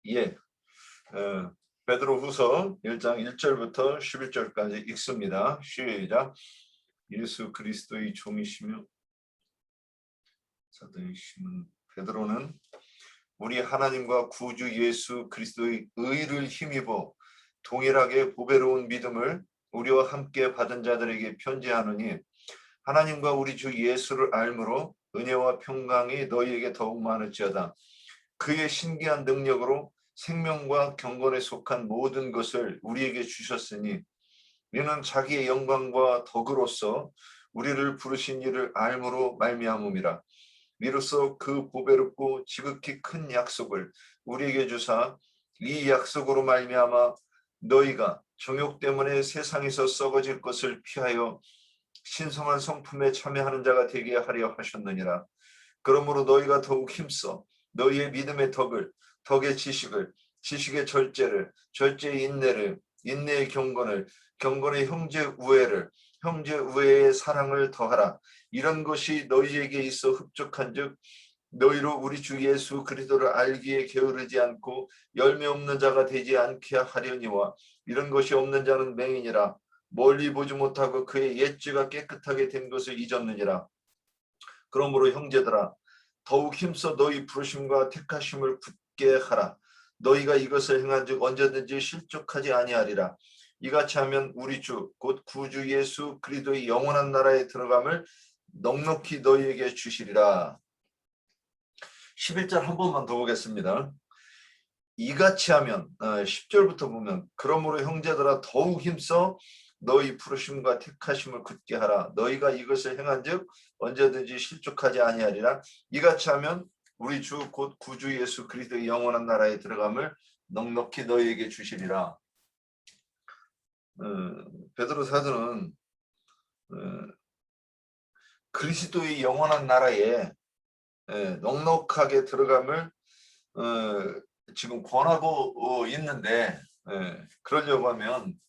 예, 베드로후서 1장 1절부터 11절까지 읽습니다. 시작. 예수 그리스도의 종이시며 사도이시는 베드로는 우리 하나님과 구주 예수 그리스도의 의를 힘입어 동일하게 보배로운 믿음을 우리와 함께 받은 자들에게 편지하노니, 하나님과 우리 주 예수를 알므로 은혜와 평강이 너희에게 더욱 많을지어다. 그의 신기한 능력으로 생명과 경건에 속한 모든 것을 우리에게 주셨으니, 이는 자기의 영광과 덕으로서 우리를 부르신 이를 알므로 말미암음이라. 이로써 그 보배롭고 지극히 큰 약속을 우리에게 주사, 이 약속으로 말미암아 너희가 정욕 때문에 세상에서 썩어질 것을 피하여 신성한 성품에 참여하는 자가 되게 하려 하셨느니라. 그러므로 너희가 더욱 힘써 너희의 믿음의 덕을, 덕의 지식을, 지식의 절제를, 절제의 인내를, 인내의 경건을, 경건의 형제 우애를, 형제 우애의 사랑을 더하라. 이런 것이 너희에게 있어 흡족한즉 너희로 우리 주 예수 그리스도를 알기에 게으르지 않고 열매 없는 자가 되지 않게 하려니와, 이런 것이 없는 자는 맹인이라 멀리 보지 못하고 그의 옛죄가 깨끗하게 된 것을 잊었느니라. 그러므로 형제들아, 더욱 힘써 너희 부르심과 택하심을 굳게 하라. 너희가 이것을 행한즉 언제든지 실족하지 아니하리라. 이같이 하면 우리 주 곧 구주 예수 그리스도의 영원한 나라에 들어감을 넉넉히 너희에게 주시리라. 11절 한 번만 더 보겠습니다. 이같이 하면 10절부터 보면, 그러므로 형제들아 더욱 힘써 너희 부르심과 택하심을 굳게 하라. 너희가 이것을 행한즉 언제든지 실족하지 아니하리라. 이같이 하면 우리 주 곧 구주 예수 그리스도의 영원한 나라에 들어감을 넉넉히 너희에게 주시리라. 베드로 사도는 그리스도의 영원한 나라에 넉넉하게 들어감을 지금 권하고 있는데, 그러려고 하면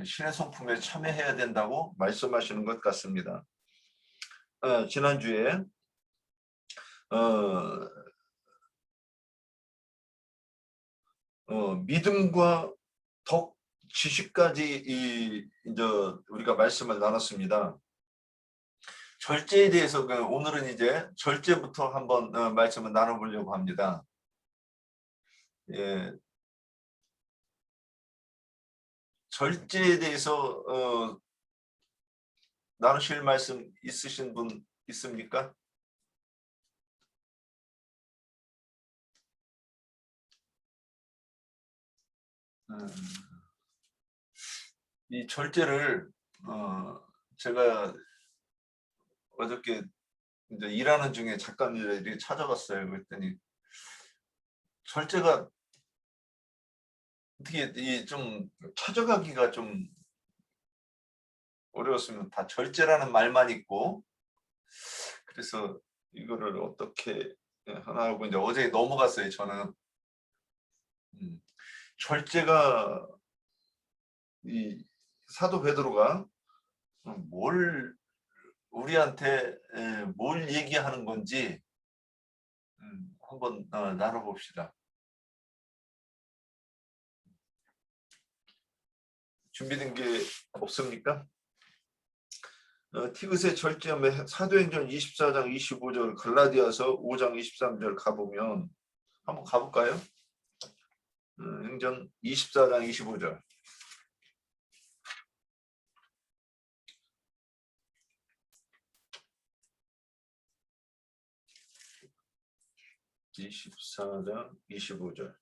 신의 성품에 참여해야 된다고 말씀하시는 것 같습니다. 지난주에 믿음과 덕, 지식까지 이제 우리가 말씀을 나눴습니다. 절제에 대해서 오늘은 이제 절제부터 한번 말씀을 나눠보려고 합니다. 예, 절제에 대해서 나누실 말씀 있으신 분 있습니까? 이 절제를 제가 어저께 이제 일하는 중에 작가님들이 찾아봤어요. 그랬더니 절제가 어떻게 좀 찾아가기가 좀 어려웠으면 다 절제라는 말만 있고, 그래서 이거를 어떻게 하나 하고 이제 어제 넘어갔어요. 저는 절제가 이 사도 베드로가 뭘 우리한테 뭘 얘기하는 건지 한번 나눠봅시다. 준비된 게 없습니까? 티귿의 절제함에 사도행전 24장 25절, 갈라디아서 5장 23절 가보면 한번 가볼까요? 행전 24장 25절. 24장 25절.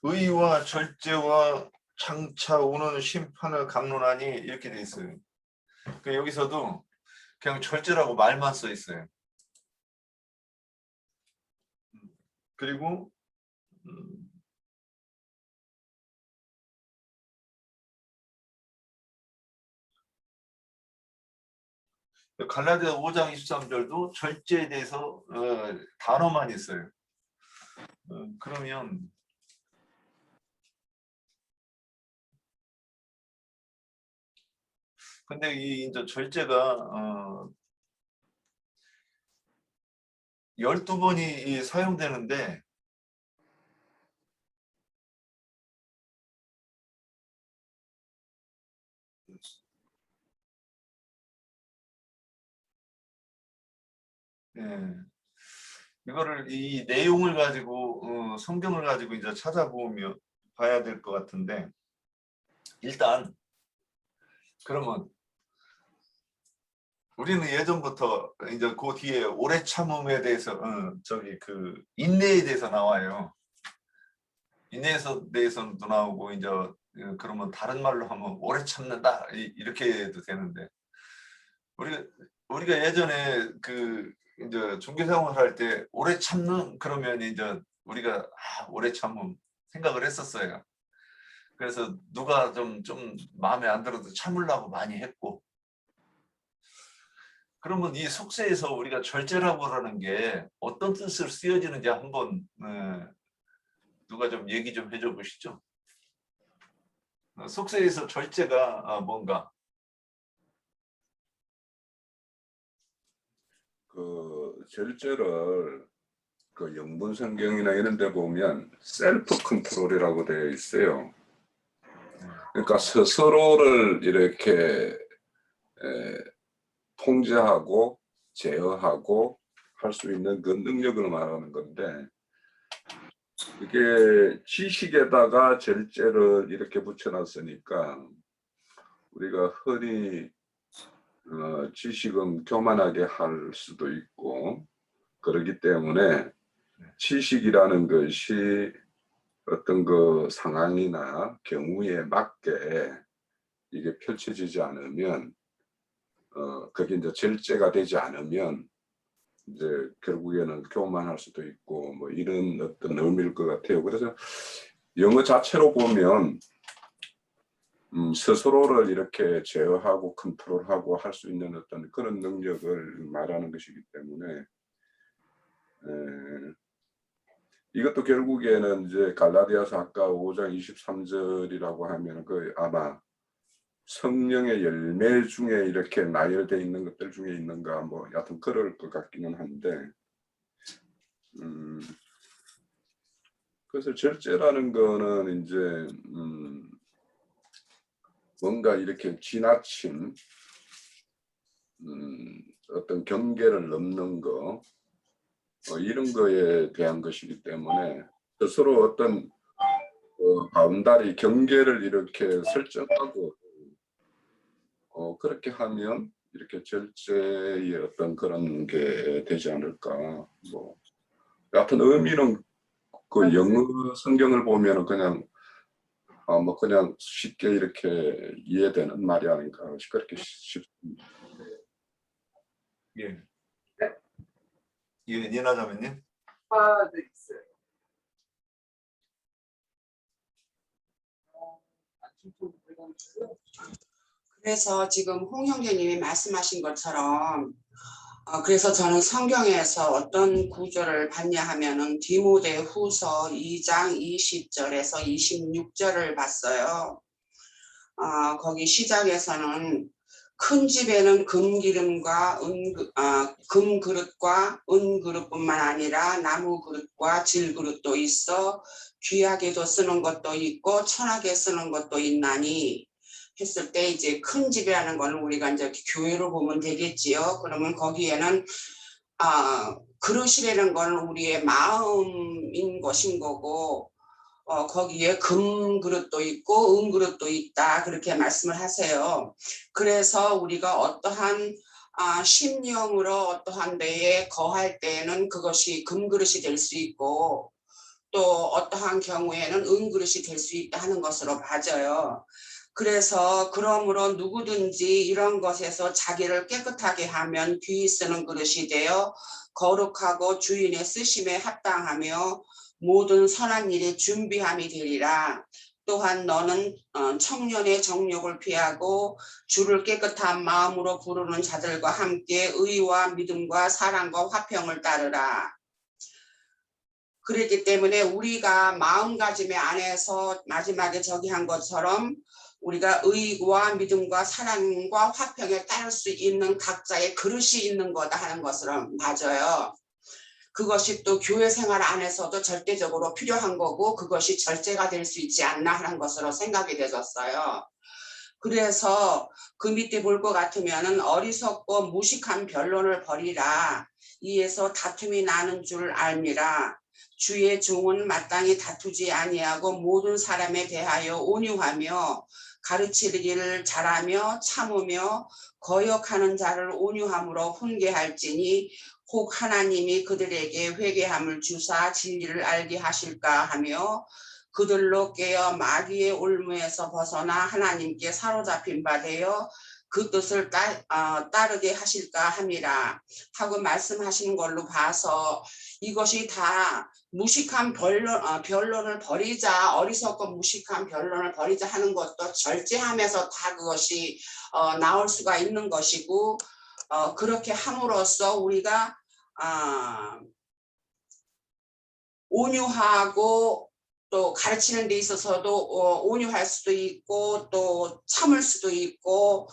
의와 절제와 장차 오는 심판을 강론하니, 이렇게 돼 있어요. 여기서도 그냥 절제라고 말만 써 있어요. 그리고 갈라디아 5장 23절도 절제에 대해서 단어만 있어요. 그러면 근데 이 이제 절제가 12번이 사용되는데 예. 이거를 이 내용을 가지고 성경을 가지고 이제 찾아보며 봐야 될 것 같은데, 일단 그러면 우리는 예전부터 이제 그 뒤에 오래 참음에 대해서 저기 그 인내에 대해서 나와요. 인내에서 대해서도 나오고 이제 그러면 다른 말로 하면 오래 참는다 이렇게 해도 되는데, 우리가 예전에 그 이제 종교생활 할 때 오래 참는 그러면 이제 우리가 오래 참음 생각을 했었어요. 그래서 누가 좀 마음에 안 들어도 참으려고 많이 했고, 그러면 이 속세에서 우리가 절제라고 하는 게 어떤 뜻으로 쓰여지는지 한번 누가 좀 얘기 좀 해줘 보시죠. 속세에서 절제가 뭔가? 그 절제를 그 영분 성경이나 이런 데 보면 셀프 컨트롤이라고 되어 있어요. 그러니까 스스로를 이렇게 통제하고 제어하고 할 수 있는 그 능력을 말하는 건데, 이게 지식에다가 절제를 이렇게 붙여놨으니까 우리가 흔히 지식은 교만하게 할 수도 있고, 그렇기 때문에 지식이라는 것이 어떤 그 상황이나 경우에 맞게 이게 펼쳐지지 않으면 그게 이제 절제가 되지 않으면 이제 결국에는 교만할 수도 있고 뭐 이런 어떤 의미일 것 같아요. 그래서 영어 자체로 보면 스스로를 이렇게 제어하고 컨트롤하고 할 수 있는 어떤 그런 능력을 말하는 것이기 때문에 이것도 결국에는 이제 갈라디아서 아까 5장 23절이라고 하면 그 아마 성령의 열매 중에 이렇게 나열되어 있는 것들 중에 있는가 뭐 여하튼 그럴 것 같기는 한데, 그래서 절제라는 거는 이제 뭔가 이렇게 지나친 어떤 경계를 넘는 거 이런 거에 대한 것이기 때문에 스스로 어떤 바운다리 경계를 이렇게 설정하고 그렇게 하면 이렇게 절제의 어떤 그런 게 되지 않을까. 뭐 여하튼 의미는 그 영어 성경을 보면은 그냥 뭐 그냥 쉽게 이렇게 이해되는 말이 아닌가 그렇게 싶습니다. 예. 예, 니나 자매님. 네, 있어요. 그래서 지금 홍 형제님이 말씀하신 것처럼 그래서 저는 성경에서 어떤 구절을 봤냐 하면은 디모데후서 2장 20절에서 26절을 봤어요. 거기 시작에서는 큰 집에는 금기름과 금그릇과 은그릇뿐만 아니라 나무 그릇과 질그릇도 있어 귀하게도 쓰는 것도 있고 천하게 쓰는 것도 있나니 했을 때, 이제 큰 집이라는 걸 우리가 이제 교회로 보면 되겠지요. 그러면 거기에는 그릇이라는 건 우리의 마음인 것인 거고, 거기에 금 그릇도 있고 은 그릇도 있다 그렇게 말씀을 하세요. 그래서 우리가 어떠한 심령으로 어떠한 데에 거할 때에는 그것이 금 그릇이 될 수 있고, 또 어떠한 경우에는 은 그릇이 될 수 있다 하는 것으로 봐져요. 그래서 그러므로 누구든지 이런 것에서 자기를 깨끗하게 하면 귀히 쓰는 그릇이 되어 거룩하고 주인의 쓰심에 합당하며 모든 선한 일에 준비함이 되리라. 또한 너는 청년의 정욕을 피하고 주를 깨끗한 마음으로 부르는 자들과 함께 의와 믿음과 사랑과 화평을 따르라. 그렇기 때문에 우리가 마음가짐의 안에서 마지막에 저기 한 것처럼 우리가 의와 믿음과 사랑과 화평에 따를 수 있는 각자의 그릇이 있는 거다 하는 것으로 맞아요. 그것이 또 교회 생활 안에서도 절대적으로 필요한 거고, 그것이 절제가 될 수 있지 않나 하는 것으로 생각이 되었어요. 그래서 그 밑에 볼 것 같으면은 어리석고 무식한 변론을 버리라. 이에서 다툼이 나는 줄 알미라. 주의 종은 마땅히 다투지 아니하고 모든 사람에 대하여 온유하며 가르치기를 잘하며 참으며 거역하는 자를 온유함으로 훈계할지니 혹 하나님이 그들에게 회개함을 주사 진리를 알게 하실까 하며 그들로 깨어 마귀의 올무에서 벗어나 하나님께 사로잡힌 바 되어 그 뜻을 따르게 하실까 함이라 하고 말씀하시는 걸로 봐서 이것이 다 무식한 변론을 버리자, 어리석고 무식한 변론을 버리자 하는 것도 절제하면서 다 그것이 나올 수가 있는 것이고, 그렇게 함으로써 우리가 온유하고 또 가르치는 데 있어서도 온유할 수도 있고 또 참을 수도 있고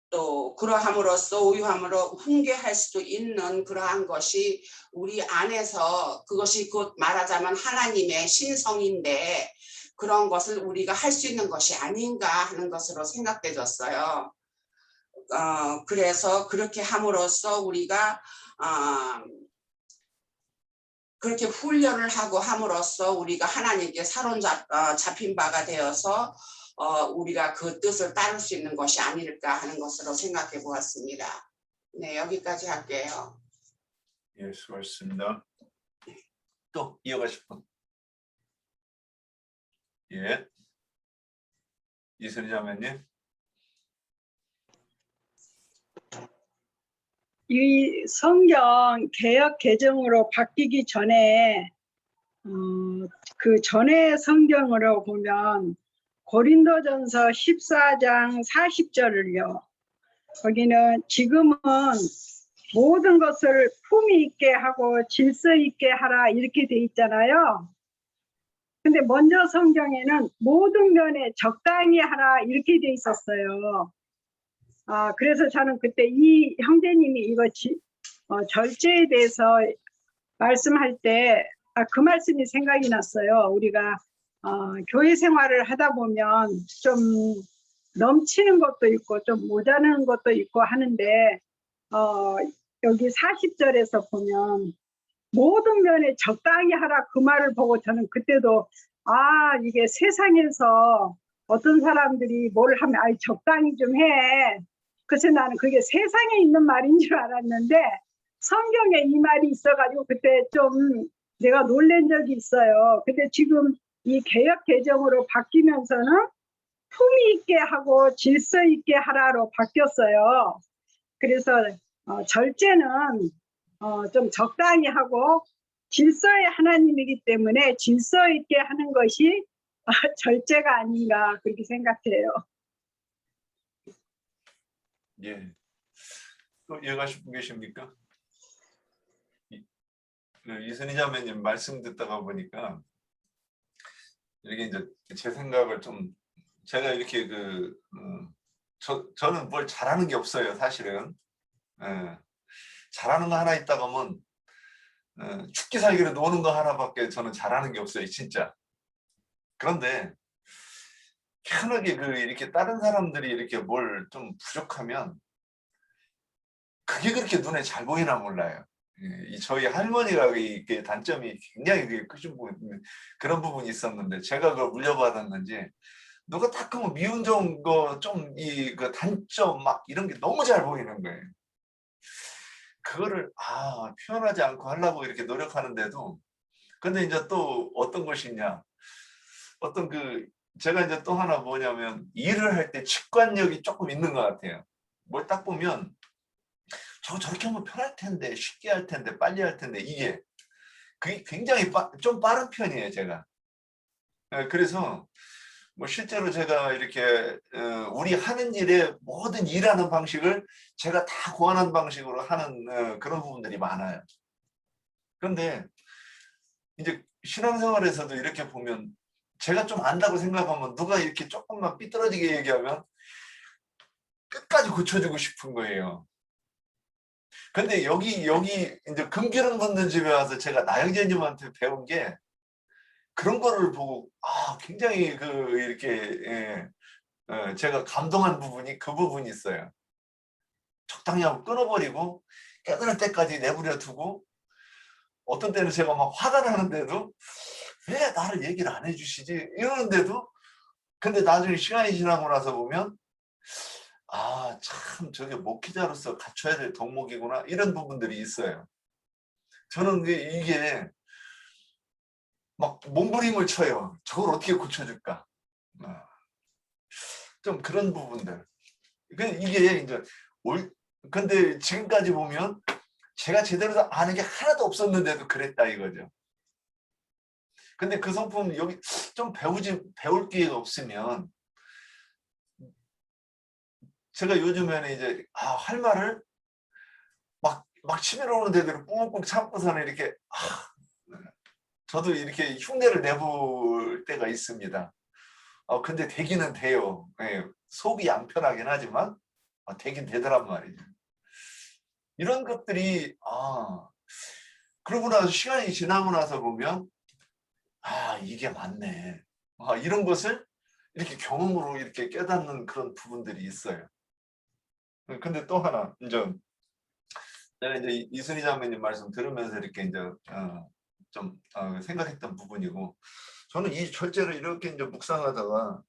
또 그러함으로써 오유함으로 훈계할 수도 있는 그러한 것이 우리 안에서 그것이 곧 말하자면 하나님의 신성인데 그런 것을 우리가 할 수 있는 것이 아닌가 하는 것으로 생각되졌어요. 그래서 그렇게 함으로써 우리가 그렇게 훈련을 하고 함으로써 우리가 하나님께 사로잡힌 바가 되어서 우리가 그 뜻을 따를 수 있는 것이 아닐까 하는 것으로 생각해 보았습니다. 네, 여기까지 할게요. 예, 수고하셨습니다. 또 이어가실 분. 예, 이선희 자매님. 이 성경 개역 개정으로 바뀌기 전에 그 전에 성경으로 보면 고린도전서 14장 40절을요. 거기는 지금은 모든 것을 품위 있게 하고 질서 있게 하라 이렇게 돼 있잖아요. 근데 먼저 성경에는 모든 면에 적당히 하라 이렇게 돼 있었어요. 그래서 저는 그때 이 형제님이 이거 절제에 대해서 말씀할 때 그 말씀이 생각이 났어요. 우리가 교회 생활을 하다 보면 좀 넘치는 것도 있고 좀 모자라는 것도 있고 하는데 여기 40절에서 보면 모든 면에 적당히 하라 그 말을 보고 저는 그때도 이게 세상에서 어떤 사람들이 뭘 하면 적당히 좀 해. 그래서 나는 그게 세상에 있는 말인 줄 알았는데 성경에 이 말이 있어가지고 그때 좀 내가 놀란 적이 있어요. 근데 지금 이 개역 개정으로 바뀌면서는 품위 있게 하고 질서 있게 하라로 바뀌었어요. 그래서 절제는 좀 적당히 하고 질서의 하나님이기 때문에 질서 있게 하는 것이 절제가 아닌가 그렇게 생각해요. 예. 또 이어가실 분 계십니까? 이선희 자매님 말씀 듣다가 보니까 이렇게 이제 제 생각을 좀 제가 이렇게 저는 뭘 잘하는 게 없어요, 사실은. 잘하는 거 하나 있다가 하면 죽기 살기로 노는 거 하나밖에 저는 잘하는 게 없어요, 진짜. 그런데 희한하게 이렇게 다른 사람들이 이렇게 뭘 좀 부족하면 그게 그렇게 눈에 잘 보이나 몰라요. 저희 할머니가 이 단점이 굉장히 크신 그런 부분이 있었는데 제가 그걸 물려받았는지 누가 딱 하면 미운 거 좀 그 단점 막 이런 게 너무 잘 보이는 거예요. 그거를 표현하지 않고 하려고 이렇게 노력하는데도 근데 이제 또 어떤 것이냐 제가 이제 또 하나 뭐냐면 일을 할 때 직관력이 조금 있는 것 같아요. 뭘 딱 보면 저렇게 하면 편할 텐데 쉽게 할 텐데 빨리 할 텐데 그게 굉장히 좀 빠른 편이에요, 제가. 그래서 뭐 실제로 제가 이렇게 우리 하는 일의 모든 일하는 방식을 제가 다 고안한 방식으로 하는 그런 부분들이 많아요. 그런데 이제 신앙생활에서도 이렇게 보면 제가 좀 안다고 생각하면 누가 이렇게 조금만 삐뚤어지게 얘기하면 끝까지 고쳐주고 싶은 거예요. 근데 여기 이제 금기름 붓는 집에 와서 제가 나영재님한테 배운 게 그런 거를 보고 굉장히 이렇게 제가 감동한 부분이 그 부분이 있어요. 적당히 하고 끊어버리고 깨달을 때까지 내버려 두고, 어떤 때는 제가 막 화가 나는데도 왜 나를 얘기를 안 해주시지 이러는데도, 근데 나중에 시간이 지나고 나서 보면 아, 참 저게 목회자로서 갖춰야 될 덕목이구나, 이런 부분들이 있어요. 저는 이게 막 몸부림을 쳐요. 저걸 어떻게 고쳐줄까. 좀 그런 부분들. 이게 이제 근데 지금까지 보면 제가 제대로 아는 게 하나도 없었는데도 그랬다 이거죠. 근데 그 성품 여기 좀 배울 기회가 없으면, 제가 요즘에는 이제 할 말을 막 치밀어 오는 데대로 꾹꾹 참고서는 이렇게 저도 이렇게 흉내를 내볼 때가 있습니다. 근데 되기는 돼요. 예, 속이 안 편하긴 하지만 되긴 되더란 말이죠. 이런 것들이 그러고 나서 시간이 지나고 나서 보면 이게 맞네. 이런 것을 이렇게 경험으로 이렇게 깨닫는 그런 부분들이 있어요. 근데 또 하나, 내가 이제 이순희 자매님 말씀 들으면서 이렇게 이제 좀 생각했던 부분이고, 저는 이 절제를 이렇게 이제 묵상하다가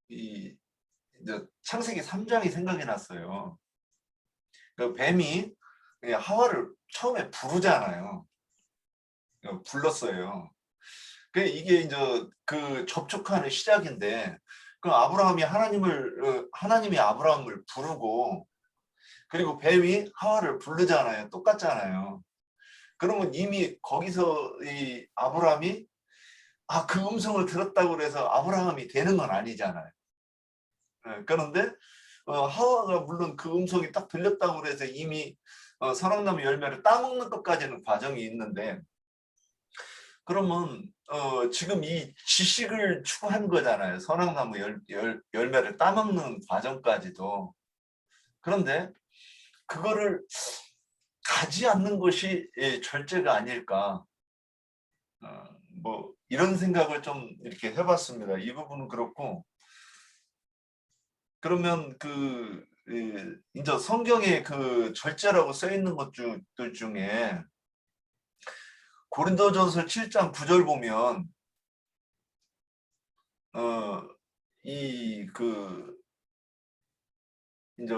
이제 창세기 3장이 생각이 났어요. 그 뱀이 하와를 처음에 부르잖아요. 불렀어요. 이게 이제 그 접촉하는 시작인데, 그 하나님이 아브라함을 부르고, 그리고 뱀이 하와를 부르잖아요. 똑같잖아요. 그러면 이미 거기서 이 아브라함이 그 음성을 들었다고 해서 아브라함이 되는 건 아니잖아요. 그런데 하와가 물론 그 음성이 딱 들렸다고 해서 이미 선악나무 열매를 따먹는 것까지는 과정이 있는데, 그러면 지금 이 지식을 추구한 거잖아요. 선악나무 열매를 따먹는 과정까지도. 그런데 그거를 가지 않는 것이 절제가 아닐까. 뭐 이런 생각을 좀 이렇게 해봤습니다. 이 부분은 그렇고, 그러면 이제 성경에 그 절제라고 써 있는 것들 중에 고린도전서 7장 9절 보면 이제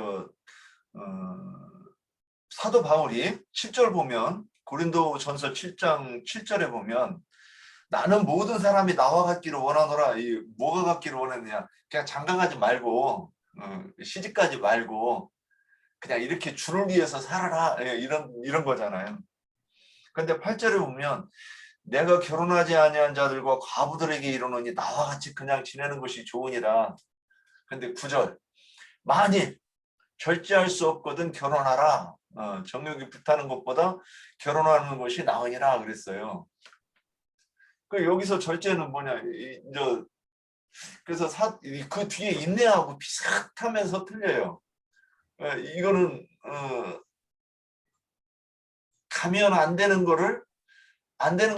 사도 바울이 7절 보면, 고린도전서 7장 7절에 보면 나는 모든 사람이 나와 같기를 원하노라. 뭐가 같기를 원했느냐? 그냥 장가가지 말고 시집가지 말고 그냥 이렇게 주를 위해서 살아라, 이런 거잖아요. 근데 8절에 보면 내가 결혼하지 아니한 자들과 과부들에게 이르노니 나와 같이 그냥 지내는 것이 좋으니라. 근데 9절, 만일 절제할 수 없거든 결혼하라. 정욕이 불타는 것보다 결혼하는 것이 나으니라 그랬어요. 여기서 절제는 뭐냐? 이제 그래서 그 뒤에 인내하고 비슷하면서 틀려요. 이거는 가면 안 되는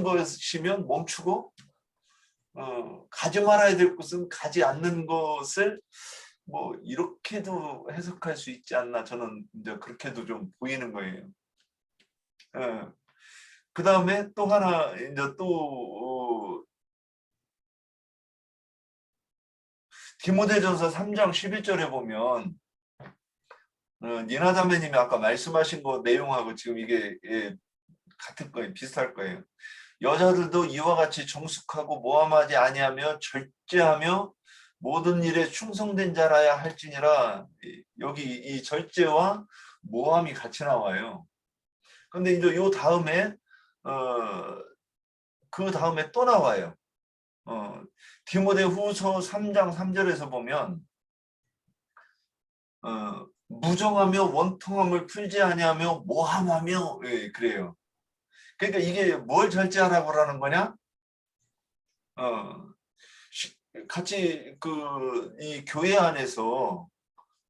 것이면 멈추고, 가지 말아야 될 것은 가지 않는 것을 뭐 이렇게도 해석할 수 있지 않나, 저는 이제 그렇게도 좀 보이는 거예요. 그 다음에 또 하나, 이제 또 디모데전서 3장 11절에 보면 니나 자매님이 아까 말씀하신 거 내용하고 지금 이게 같을 거예요. 비슷할 거예요. 여자들도 이와 같이 정숙하고 모함하지 아니하며 절제하며 모든 일에 충성된 자라야 할지니라. 여기 이 절제와 모함이 같이 나와요. 근데 이제 요 다음에 그 다음에 또 나와요. 디모데후서 3장 3절에서 보면 무정하며 원통함을 풀지 아니하며 모함하며, 그래요. 그러니까 이게 뭘 절제하라고 하는 거냐? 같이 이 교회 안에서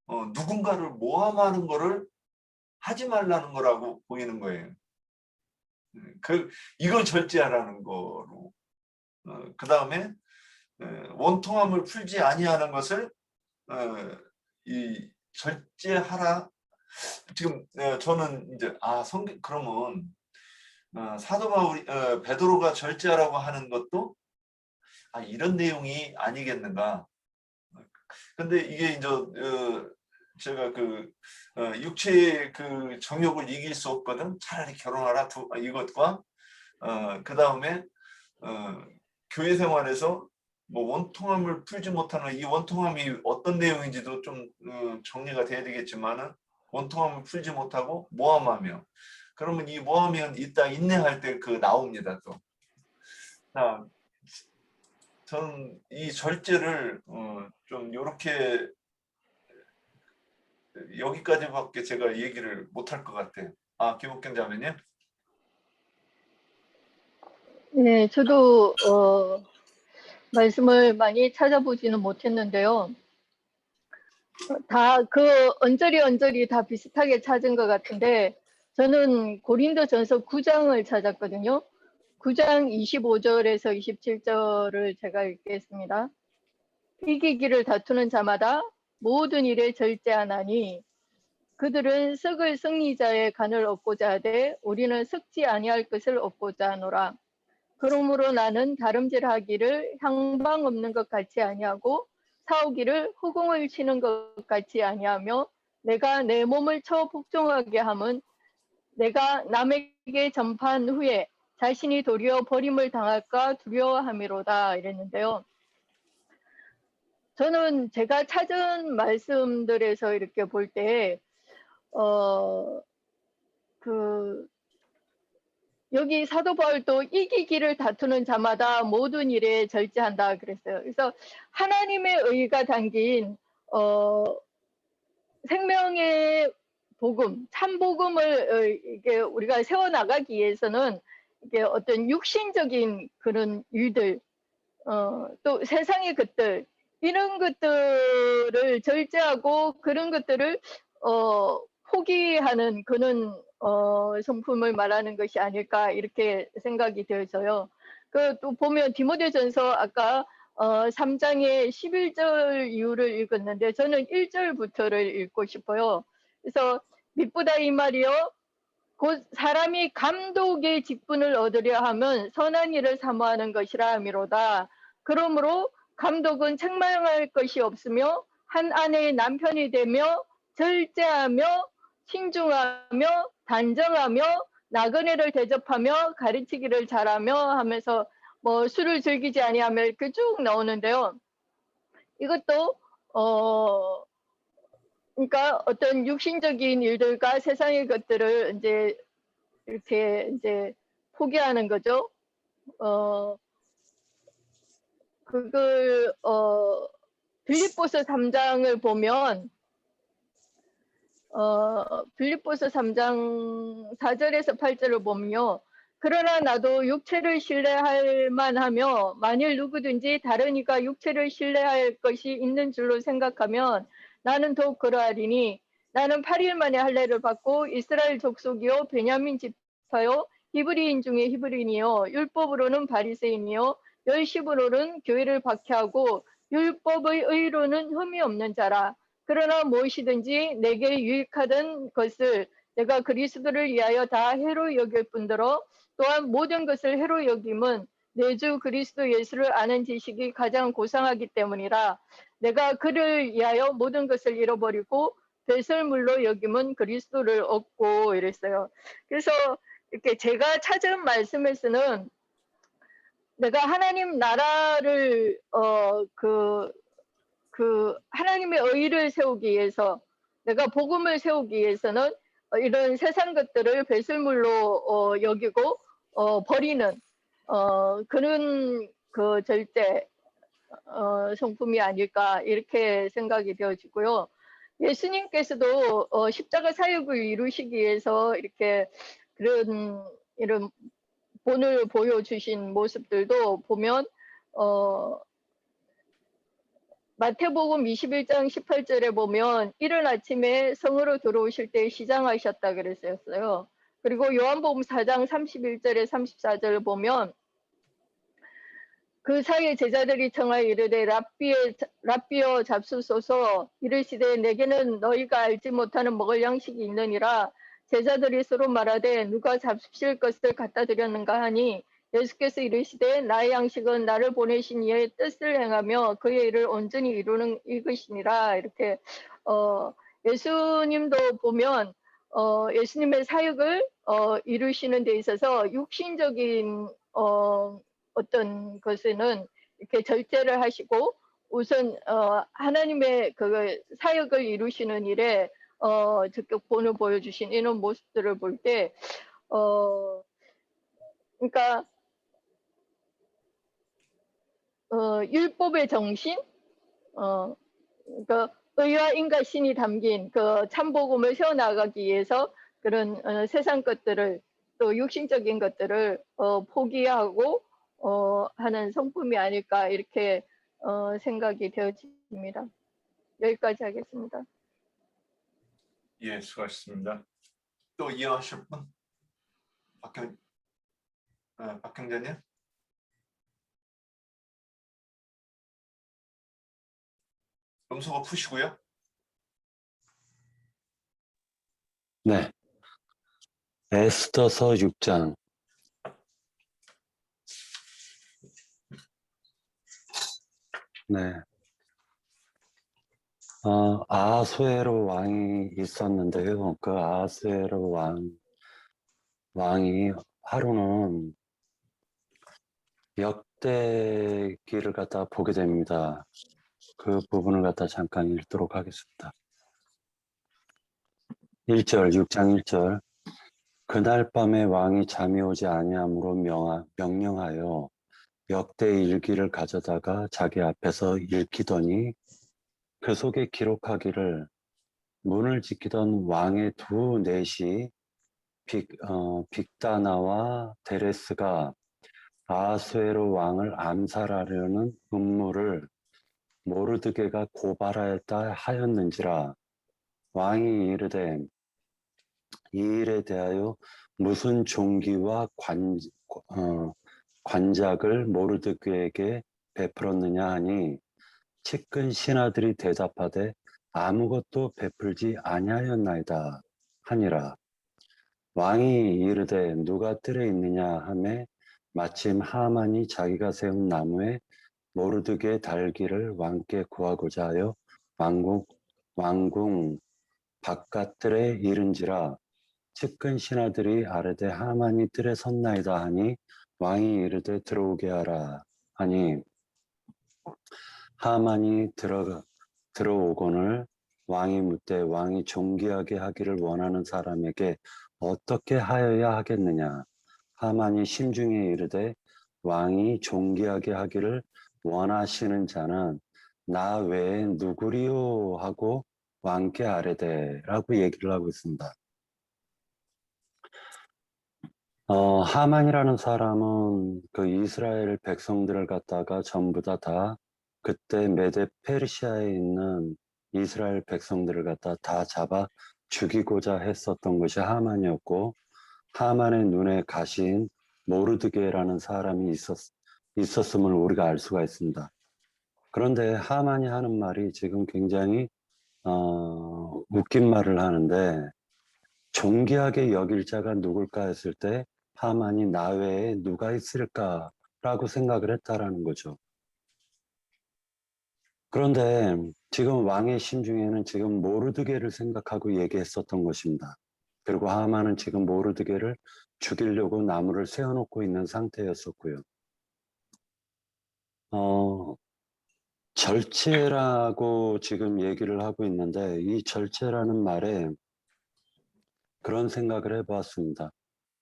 누군가를 모함하는 거를 하지 말라는 거라고 보이는 거예요. 이걸 절제하라는 거로. 그 다음에 원통함을 풀지 아니하는 것을 이 절제하라. 지금 저는 이제 성경 그러면 사도 바울이 베드로가 절제하라고 하는 것도 이런 내용이 아니겠는가. 근데 이게 이제 제가 그 육체의 그 정욕을 이길 수 없거든. 차라리 결혼하라. 이것과 그 다음에 교회 생활에서 뭐 원통함을 풀지 못하는 이 원통함이 어떤 내용인지도 좀 정리가 돼야 되겠지만은 원통함을 풀지 못하고 모함하며, 그러면 이 모함은 이따 인내할 때 그 나옵니다 또. 저는 이 절제를 좀 이렇게 여기까지밖에 제가 얘기를 못할 것 같아요. 김옥경 자매님. 네, 저도 말씀을 많이 찾아보지는 못했는데요. 다 그 언저리 다 비슷하게 찾은 것 같은데, 저는 고린도전서 9장을 찾았거든요. 9장 25절에서 27절을 제가 읽겠습니다. 이기기를 다투는 자마다 모든 일에 절제하나니 그들은 썩을 승리자의 간을 얻고자 하되 우리는 썩지 아니할 것을 얻고자 하노라. 그러므로 나는 다름질하기를 향방 없는 것 같이 아니하고 싸우기를 허공을 치는 것 같이 아니하며 내가 내 몸을 쳐 복종하게 함은 내가 남에게 전파한 후에 자신이 도리어 버림을 당할까 두려워함이로다 이랬는데요. 저는 제가 찾은 말씀들에서 이렇게 볼 때 여기 사도 바울도 이기기를 다투는 자마다 모든 일에 절제한다 그랬어요. 그래서 하나님의 의가 담긴 생명의 복음, 참 복음을 이게 우리가 세워 나가기 위해서는 이게 어떤 육신적인 그런 일들, 또 세상의 것들 이런 것들을 절제하고 그런 것들을 포기하는 그런 성품을 말하는 것이 아닐까 이렇게 생각이 되어서요. 또 보면 디모데전서 아까 3장의 11절 이유를 읽었는데 저는 1절부터를 읽고 싶어요. 그래서 미쁘다 이 말이요. 곧 사람이 감독의 직분을 얻으려 하면 선한 일을 사모하는 것이라 함이로다. 그러므로 감독은 책망할 것이 없으며 한 아내의 남편이 되며 절제하며 신중하며 단정하며 나그네를 대접하며 가르치기를 잘하며 하면서 뭐 술을 즐기지 아니하며 이렇게 쭉 나오는데요. 이것도 그러니까 어떤 육신적인 일들과 세상의 것들을 이제 이렇게 이제 포기하는 거죠. 그걸 빌립보서 3장을 보면 빌립보서 3장 4절에서 8절을 보면요. 그러나 나도 육체를 신뢰할 만하며 만일 누구든지 다른 이가 육체를 신뢰할 것이 있는 줄로 생각하면 나는 더욱 그러하리니 나는 8일 만에 할례를 받고 이스라엘 족속이요 베냐민 지파요 히브리인 중에 히브리인이요 율법으로는 바리새인이요 열심으로는 교회를 박해하고 율법의 의로는 흠이 없는 자라. 그러나 무엇이든지 내게 유익하던 것을 내가 그리스도를 위하여 다 해로 여길 뿐더러 또한 모든 것을 해로 여김은 내 주 그리스도 예수를 아는 지식이 가장 고상하기 때문이라. 내가 그를 위하여 모든 것을 잃어버리고 배설물로 여김은 그리스도를 얻고 이랬어요. 그래서 이렇게 제가 찾은 말씀에서는 내가 하나님 나라를 하나님의 의를 세우기 위해서 내가 복음을 세우기 위해서는 이런 세상 것들을 배설물로 여기고 버리는 그런 그 절대 성품이 아닐까 이렇게 생각이 되어지고요. 예수님께서도 십자가 사역을 이루시기 위해서 이렇게 이런 본을 보여주신 모습들도 보면 마태복음 21장 18절에 보면 이른 아침에 성으로 들어오실 때 시장하셨다 그랬었어요. 그리고 요한복음 4장 31절에 34절을 보면 그 사이에 제자들이 청하여 이르되 랍비여 잡수소서. 이르시되 내게는 너희가 알지 못하는 먹을 양식이 있느니라. 제자들이 서로 말하되 누가 잡수실 것을 갖다 드렸는가 하니 예수께서 이르시되 나의 양식은 나를 보내신 이의 뜻을 행하며 그의 일을 온전히 이루는 이것이니라. 이렇게 예수님도 보면 예수님의 사역을 이루시는 데 있어서 육신적인 어떤 것에는 이렇게 절제를 하시고 우선 하나님의 그 사역을 이루시는 일에 적극 본을 보여주신 이런 모습들을 볼 때 그러니까 율법의 정신, 그러니까 의와 인과신이 담긴 그 참복음을 세워나가기 위해서 그런 세상 것들을 또 육신적인 것들을 포기하고 하는 성품이 아닐까 이렇게 생각이 되어집니다. 여기까지 하겠습니다. 예, 수고하셨습니다. 또 이어하실 분? 박형자님? 음소거 푸시고요. 네. 에스더서 6장. 네. 아하수에로 왕이 있었는데요. 그 아하수에로 왕이 하루는 역대기를 갖다 보게 됩니다. 그 부분을 갖다 잠깐 읽도록 하겠습니다. 1절, 6장 1절. 그날 밤에 왕이 잠이 오지 아니함으로 명령하여 역대 일기를 가져다가 자기 앞에서 읽히더니 그 속에 기록하기를 문을 지키던 왕의 두 넷이 빅다나와 데레스가 아하수에로 왕을 암살하려는 음모를 모르드게가 고발하였다 하였는지라. 왕이 이르되 이 일에 대하여 무슨 종기와 관작을 모르드게에게 베풀었느냐 하니 측근 신하들이 대답하되 아무것도 베풀지 아니하였나이다 하니라. 왕이 이르되 누가 뜰에 있느냐 하매 마침 하만이 자기가 세운 나무에 모르드게 달기를 왕께 구하고자 하여 왕궁 바깥뜰에 이른지라. 측근 신하들이 아뢰되 하만이 뜰에 섰나이다 하니 왕이 이르되 들어오게 하라 하니 하만이 들어오거늘 왕이 묻되 왕이 존귀하게 하기를 원하는 사람에게 어떻게 하여야 하겠느냐. 하만이 심중에 이르되 왕이 존귀하게 하기를 원하시는 자는 나 외에 누구리요 하고 왕께 아뢰되 라고 얘기를 하고 있습니다. 하만이라는 사람은 그 이스라엘 백성들을 갖다가 전부 다 그때 메데 페르시아에 있는 이스라엘 백성들을 갖다 다 잡아 죽이고자 했었던 것이 하만이었고, 하만의 눈에 가신 모르드게라는 사람이 있었음을 우리가 알 수가 있습니다. 그런데 하만이 하는 말이 지금 굉장히 웃긴 말을 하는데, 존귀하게 여길 자가 누굴까 했을 때 하만이 나 외에 누가 있을까라고 생각을 했다라는 거죠. 그런데 지금 왕의 심중에는 지금 모르드게를 생각하고 얘기했었던 것입니다. 그리고 하만은 지금 모르드게를 죽이려고 나무를 세워놓고 있는 상태였었고요. 절제라고 지금 얘기를 하고 있는데, 이 절제라는 말에 그런 생각을 해보았습니다.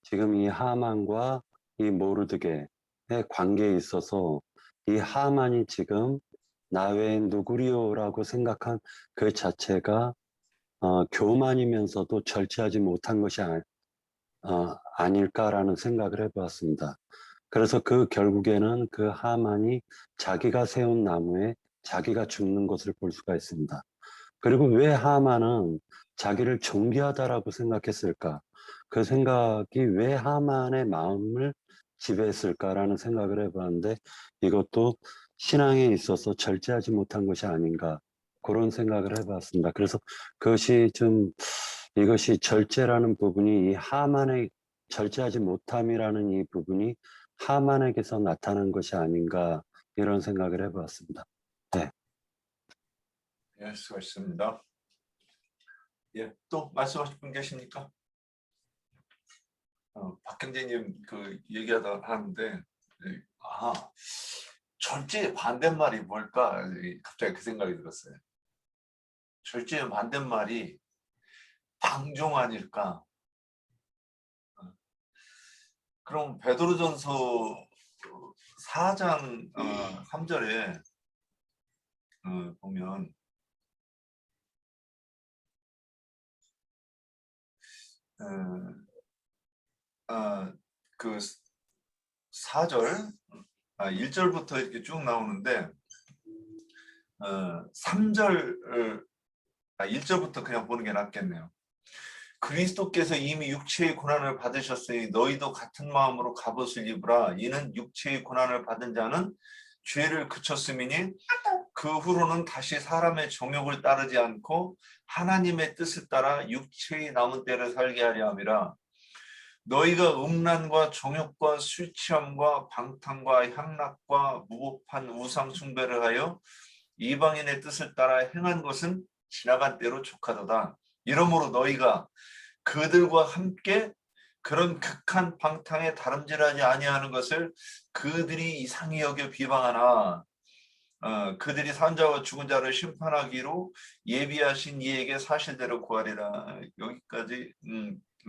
지금 이 하만과 이 모르드게의 관계에 있어서 이 하만이 지금 나 외엔 누구리요라고 생각한 그 자체가 교만이면서도 절제하지 못한 것이 아닐까라는 생각을 해보았습니다. 그래서 그 결국에는 그 하만이 자기가 세운 나무에 자기가 죽는 것을 볼 수가 있습니다. 그리고 왜 하만은 자기를 존귀하다라고 생각했을까? 그 생각이 왜 하만의 마음을 지배했을까라는 생각을 해봤는데 이것도 신앙에 있어서 절제하지 못한 것이 아닌가 그런 생각을 해봤습니다. 그래서 그것이 좀 이것이 절제라는 부분이 이 하만의 절제하지 못함이라는 이 부분이 하만에게서 나타난 것이 아닌가 이런 생각을 해봤습니다. 네. 예, 수고하셨습니다. 예, 또 말씀하실 분 계십니까? 박형제님 그 얘기하다 하는데 절제의 반대말이 뭘까? 갑자기 그 생각이 들었어요. 절제의 반대말이 방종 아닐까? 그럼 베드로전서 4장 3절에 보면 그 4절 1절부터 이렇게 쭉 나오는데 3절 1절부터 그냥 보는 게 낫겠네요. 그리스도께서 이미 육체의 고난을 받으셨으니 너희도 같은 마음으로 갑옷을 입으라. 이는 육체의 고난을 받은 자는 죄를 그쳤음이니 그 후로는 다시 사람의 정욕을 따르지 않고 하나님의 뜻을 따라 육체의 남은 때를 살게 하려 함이라. 너희가 음란과 정욕과 술 취함과 방탕과 향락과 무법한 우상 숭배를 하여 이방인의 뜻을 따라 행한 것은 지나간 때로 족하도다. 이러므로 너희가 그들과 함께 그런 극한 방탕에 다름질하지 아니하는 것을 그들이 이상히 여겨 비방하나 그들이 산 자와 죽은 자를 심판하기로 예비하신 이에게 사실대로 구하리라. 여기까지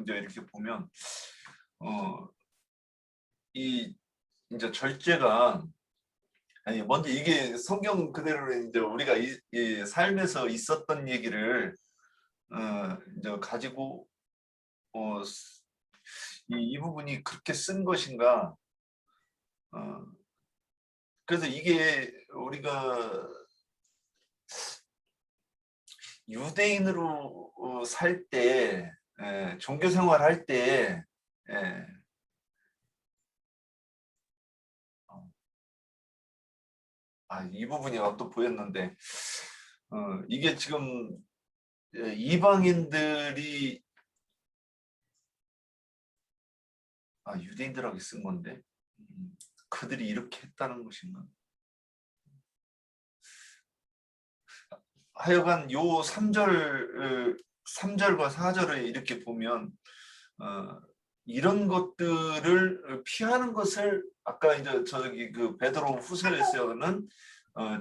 이제 이렇게 보면 이 이제 절제가 아니 먼저 이게 성경 그대로 이제 우리가 이 삶에서 있었던 얘기를 이제 가지고 이 부분이 그렇게 쓴 것인가? 그래서 이게 우리가 유대인으로 살 때, 종교 생활할 때, 이 부분이 또 보였는데, 이게 지금 이방인들이 유대인들하고 쓴 건데 그들이 이렇게 했다는 것인가? 하여간 요 3절과 4절을 이렇게 보면 이런 것들을 피하는 것을 아까 이제 저기 그 베드로 후서에서는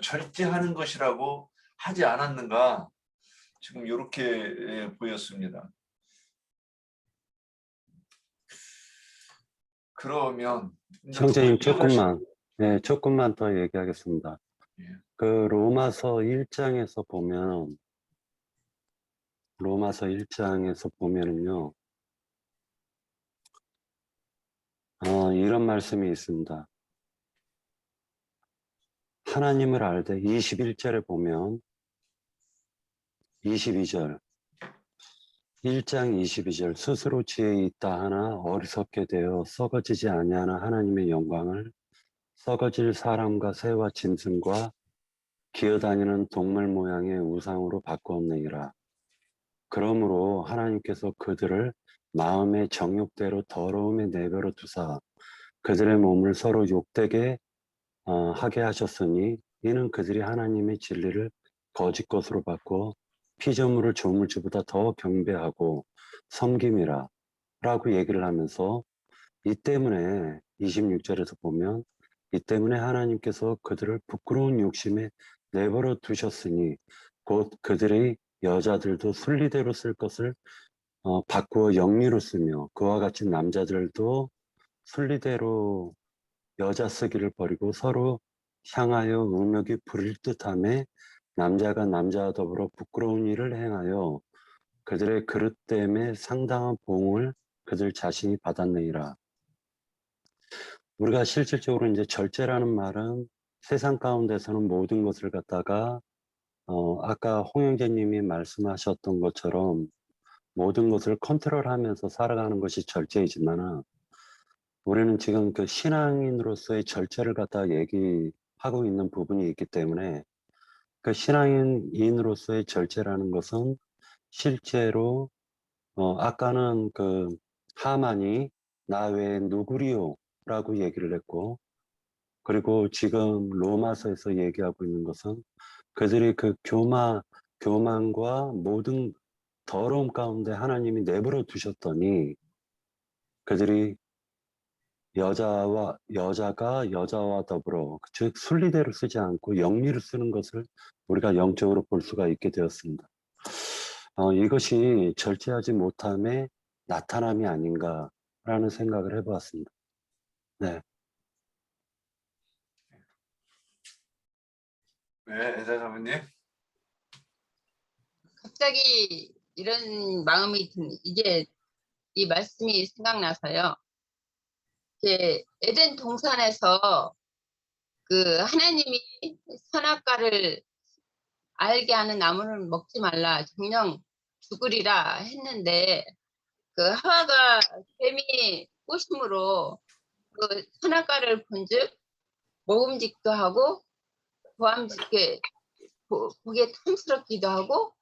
절제하는 것이라고 하지 않았는가? 지금 이렇게 보였습니다. 그러면 형제님 조금만 더 얘기하겠습니다. 예. 그 로마서 1장에서 보면은요, 이런 말씀이 있습니다. 하나님을 알되 21절에 보면 22절 1장 22절 스스로 지혜 있다 하나 어리석게 되어 썩어지지 아니하나 하나님의 영광을 썩어질 사람과 새와 짐승과 기어다니는 동물 모양의 우상으로 바꾸었느니라. 그러므로 하나님께서 그들을 마음의 정욕대로 더러움에 내버려 두사 그들의 몸을 서로 욕되게 하게 하셨으니 이는 그들이 하나님의 진리를 거짓 것으로 바꾸어 피조물을 조물주보다 더 경배하고 섬김이라 라고 얘기를 하면서 이 때문에 26절에서 보면 이 때문에 하나님께서 그들을 부끄러운 욕심에 내버려 두셨으니 곧 그들의 여자들도 순리대로 쓸 것을 바꾸어 영리로 쓰며 그와 같이 남자들도 순리대로 여자 쓰기를 버리고 서로 향하여 음욕이 부릴 듯하며 남자가 남자와 더불어 부끄러운 일을 행하여 그들의 그릇 때문에 상당한 보응을 그들 자신이 받았느니라. 우리가 실질적으로 이제 절제라는 말은 세상 가운데서는 모든 것을 갖다가 아까 홍영재님이 말씀하셨던 것처럼 모든 것을 컨트롤하면서 살아가는 것이 절제이지만은 우리는 지금 그 신앙인으로서의 절제를 갖다 얘기하고 있는 부분이 있기 때문에 그 신앙인으로서의 절제라는 것은 실제로 아까는 그 하만이 나 외에 누구리요? 라고 얘기를 했고, 그리고 지금 로마서에서 얘기하고 있는 것은 그들이 그 교만과 모든 더러움 가운데 하나님이 내버려 두셨더니 그들이 여자가 여자와 더불어, 즉 순리대로 쓰지 않고 영리로 쓰는 것을 우리가 영적으로 볼 수가 있게 되었습니다. 이것이 절제하지 못함의 나타남이 아닌가라는 생각을 해보았습니다. 네. 네, 애자 사모님. 갑자기 이런 마음이 이제 이 말씀이 생각나서요. 이제 에덴 동산에서 그 하나님이 선악과를 알게 하는 나무는 먹지 말라, 정령 죽으리라 했는데, 그 하와가 뱀이 꼬심으로 그 선악과를 본즉 먹음직도 하고 보암직게 보기에 탐스럽기도 하고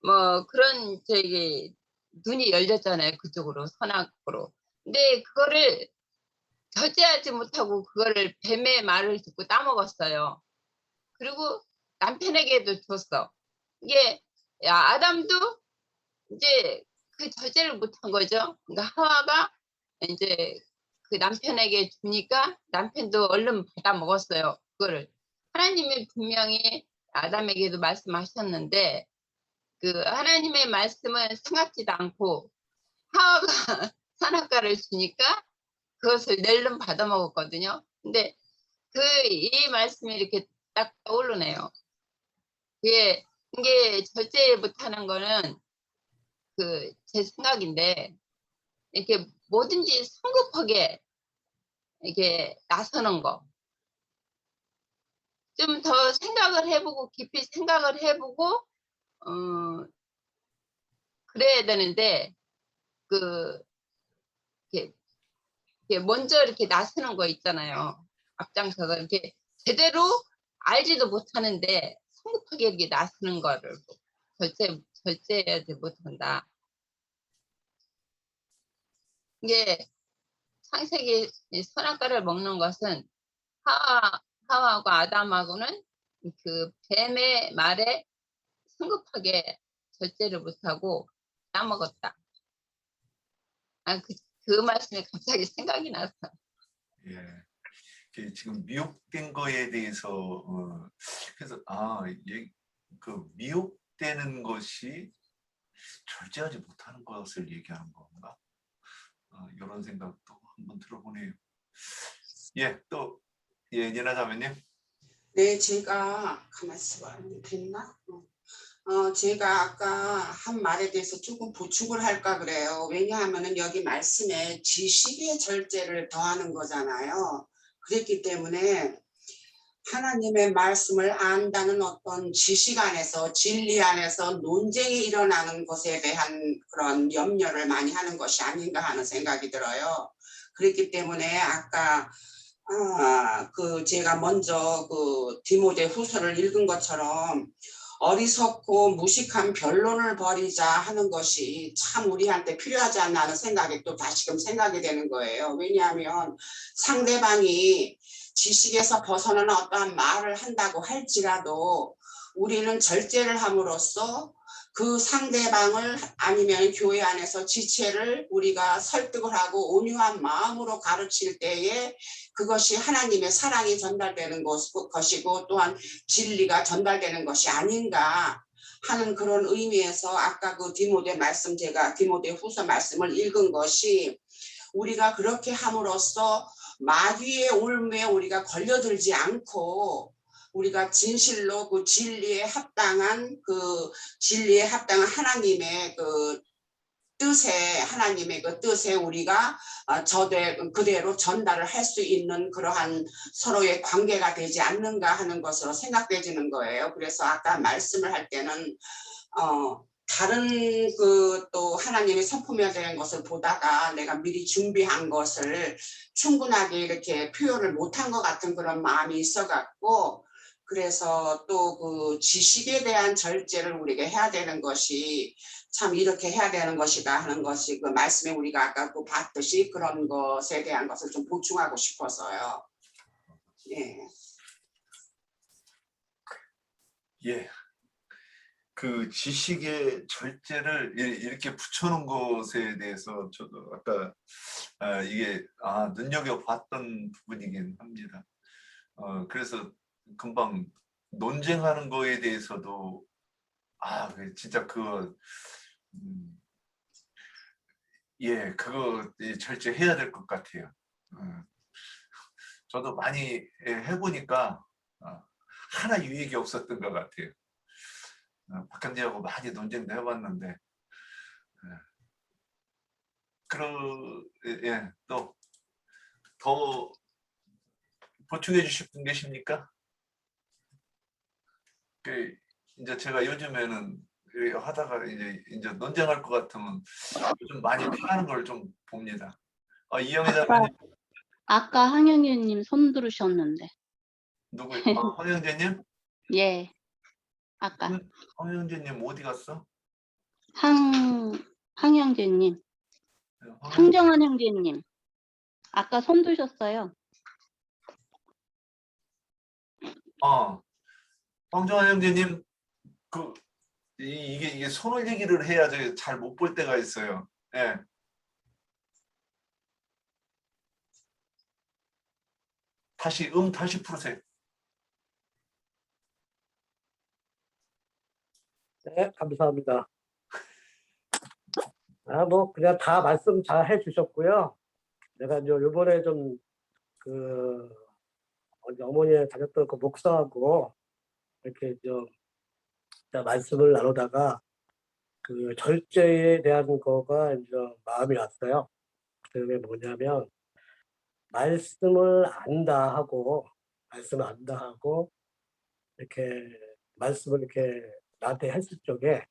뭐 그런 저기 눈이 열렸잖아요, 그쪽으로, 선악으로. 근데 그거를 절제하지 못하고 그거를 뱀의 말을 듣고 따먹었어요. 그리고 남편에게도 줬어. 이게 아담도 이제 그 절제를 못한 거죠. 그러니까 하와가 이제 그 남편에게 주니까 남편도 얼른 받아 먹었어요, 그거를. 하나님이 분명히 아담에게도 말씀하셨는데 그 하나님의 말씀은 생각지도 않고 하와가 선악과를 주니까 그것을 낼름 받아 먹었거든요. 근데 이 말씀이 이렇게 딱 떠오르네요. 이게 절제 못하는 거는 그 제 생각인데, 이렇게 뭐든지 성급하게 이렇게 나서는 거. 좀 더 생각을 해보고 깊이 생각을 해보고 그래야 되는데 이렇게 먼저 이렇게 나서는 거 있잖아요. 앞장서서 이렇게 제대로 알지도 못하는데 성급하게 이렇게 나서는 거를 절제하지 못한다. 이게 창세기 선악과를 먹는 것은 하와하고 아담하고는 그 뱀의 말에 성급하게 절제를 못하고 따먹었다. 그 말씀이 갑자기 생각이 나서. 예. 지금 미혹된 거에 대해서 그래서 그 미혹되는 것이 절제하지 못하는 것을 얘기하는 건가? 이런 생각도 한번 들어보네요. 예, 또 예나 자매님. 네, 제가 가만히 있어봐. 됐나? 제가 아까 한 말에 대해서 조금 보충을 할까 그래요. 왜냐하면은 여기 말씀에 지식의 절제를 더하는 거잖아요. 그랬기 때문에 하나님의 말씀을 안다는 어떤 지식 안에서, 진리 안에서 논쟁이 일어나는 것에 대한 그런 염려를 많이 하는 것이 아닌가 하는 생각이 들어요. 그렇기 때문에 아까 제가 먼저 그 디모데 후서를 읽은 것처럼 어리석고 무식한 변론을 벌이자 하는 것이 참 우리한테 필요하지 않나 하는 생각이 또 다시금 생각이 되는 거예요. 왜냐하면 상대방이 지식에서 벗어나는 어떠한 말을 한다고 할지라도 우리는 절제를 함으로써 그 상대방을 아니면 교회 안에서 지체를 우리가 설득을 하고 온유한 마음으로 가르칠 때에 그것이 하나님의 사랑이 전달되는 것이고 또한 진리가 전달되는 것이 아닌가 하는 그런 의미에서 아까 그 디모데 말씀, 제가 디모데 후서 말씀을 읽은 것이 우리가 그렇게 함으로써 마귀의 올무에 우리가 걸려들지 않고 우리가 진실로 그 진리에 합당한 하나님의 그 뜻에 우리가 그대로 전달을 할 수 있는 그러한 서로의 관계가 되지 않는가 하는 것으로 생각되지는 거예요. 그래서 아까 말씀을 할 때는 다른 그 또 하나님이 선포해야 되는 것을 보다가 내가 미리 준비한 것을 충분하게 이렇게 표현을 못한 것 같은 그런 마음이 있어갖고 그래서 또 그 지식에 대한 절제를 우리가 해야 되는 것이 참 이렇게 해야 되는 것이다 하는 것이 그 말씀에 우리가 아까 그 봤듯이 그런 것에 대한 것을 좀 보충하고 싶어서요. 예. 예. 그 지식의 절제를 이렇게 붙여놓은 것에 대해서 저도 아까 이게 눈여겨봤던 부분이긴 합니다. 그래서 금방 논쟁하는 거에 대해서도 진짜 그거 절제해야 될 것 같아요. 저도 많이 해보니까 하나 유익이 없었던 것 같아요. 박현재하고 많이 논쟁도 해봤는데 또 더 보충해 주실 분 계십니까? 이제 제가 요즘에는 하다가 이제 논쟁할 것 같으면 요즘 많이 피하는 걸 좀 봅니다. 이영애 장관님. 아까 황영재님 손 들으셨는데. 누구? 황영재님? 예. 아까 황영재님 어디 갔어? 황영재님. 황정환 형제님. 아까 손 드셨어요. 황정환 형제님, 이게 손을 얘기를 해야 잘 못 볼 때가 있어요. 예. 다시 풀으세요. 네, 감사합니다. 뭐 그냥 다 말씀 잘 해주셨고요. 내가 이제 요번에 좀 어머니 다녔던 그 목사하고 이렇게 좀 말씀을 나누다가 그 절제에 대한 거가 이제 마음이 왔어요. 그게 뭐냐면 말씀을 안다 하고 이렇게 말씀을 이렇게 나한테 했을 적에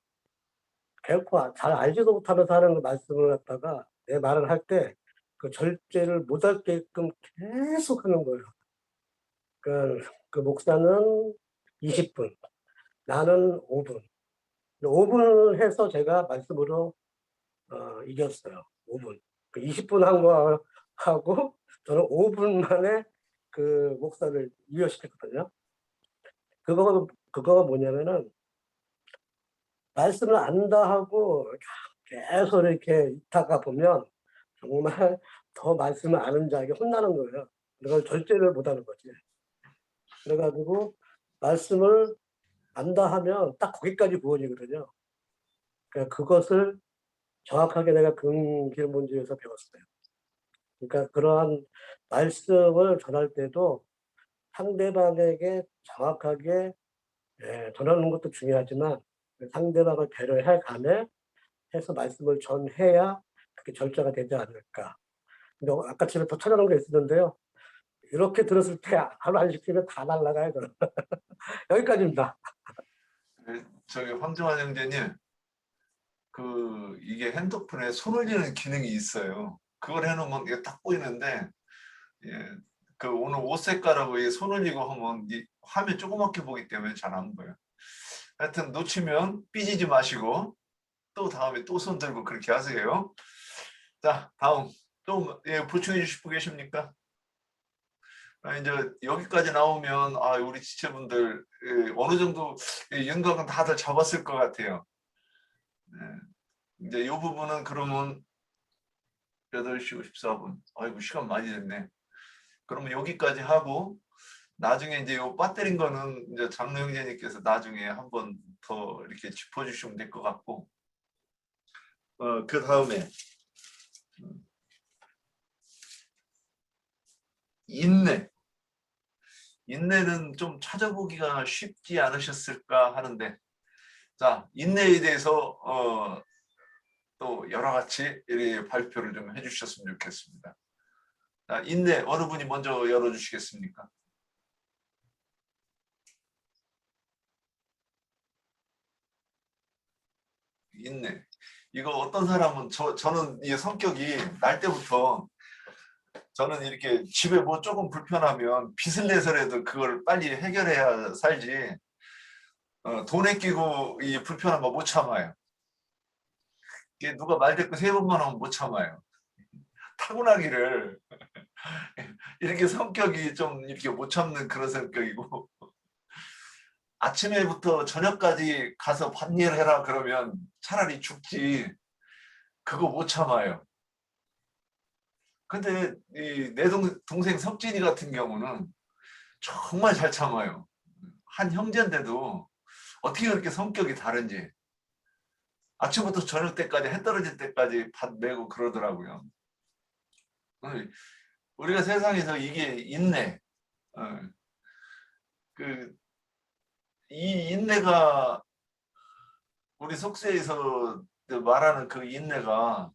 결코 잘 알지도 못하면서 하는 그 말씀을 갖다가 내 말을 할 때 그 절제를 못할 게끔 계속 하는 거예요. 그 목사는 20분, 나는 5분. 5분을 해서 제가 말씀으로 이겼어요. 5분. 그 20분 한 거 하고 저는 5분 만에 그 목사를 이겨시켰거든요. 그거가 뭐냐면은 말씀을 안다 하고 계속 이렇게 있다가 보면 정말 더 말씀을 아는 자에게 혼나는 거예요. 그걸 절제를 못하는 거지. 그래가지고 말씀을 안다 하면 딱 거기까지 구원이거든요. 그러니까 그것을 정확하게 내가 금길문주에서 배웠어요. 그러니까 그러한 말씀을 전할 때도 상대방에게 정확하게 전하는 것도 중요하지만 상대방을 배려해 가며 해서 말씀을 전해야 그게 절제가 되지 않을까. 근데 아까 집에 더 찾아놓은 게 있었는데요. 이렇게 들었을 때 하루 안 시키면 다 날라가요. 여기까지입니다. 저기 황정환 형제님, 이게 핸드폰에 손 올리는 기능이 있어요. 그걸 해놓으면 이게 딱 보이는데, 오늘 옷 색깔하고 손 올리고 하면 이 화면 조그맣게 보기 때문에 잘 안 보여요. 하여튼 놓치면 삐지지 마시고 또 다음에 또 손 들고 그렇게 하세요. 자, 다음 또 보충해 주실 분 계십니까? 이제 여기까지 나오면 우리 지체분들 어느 정도 윤곽은 다들 잡았을 것 같아요. 이제 이 부분은 그러면 8시 54분. 아이고 시간 많이 됐네. 그러면 여기까지 하고 나중에 이제 요 배터린 거는 이제 장로 형제님께서 나중에 한 번 더 이렇게 짚어주시면 될 것 같고, 그 다음에 인내는 좀 찾아보기가 쉽지 않으셨을까 하는데, 자, 인내에 대해서 또 여러 가지 발표를 좀 해주셨으면 좋겠습니다. 자, 인내 어느 분이 먼저 열어주시겠습니까? 인내. 이거 어떤 사람은 저는 이 성격이 날 때부터 저는 이렇게 집에 뭐 조금 불편하면 빚을 내서라도 그걸 빨리 해결해야 살지. 돈에 끼고 이 불편한 거 못 참아요. 이게 누가 말대꾸 3번만 하면 못 참아요. 타고나기를 이렇게 성격이 좀 이렇게 못 참는 그런 성격이고, 아침에부터 저녁까지 가서 밭일 해라 그러면 차라리 죽지. 그거 못 참아요. 근데 내 동생 석진이 같은 경우는 정말 잘 참아요. 한 형제인데도 어떻게 그렇게 성격이 다른지. 아침부터 저녁 때까지, 해 떨어질 때까지 밭 메고 그러더라고요. 우리가 세상에서 이게 인내, 이 인내가 우리 속세에서 말하는 그 인내가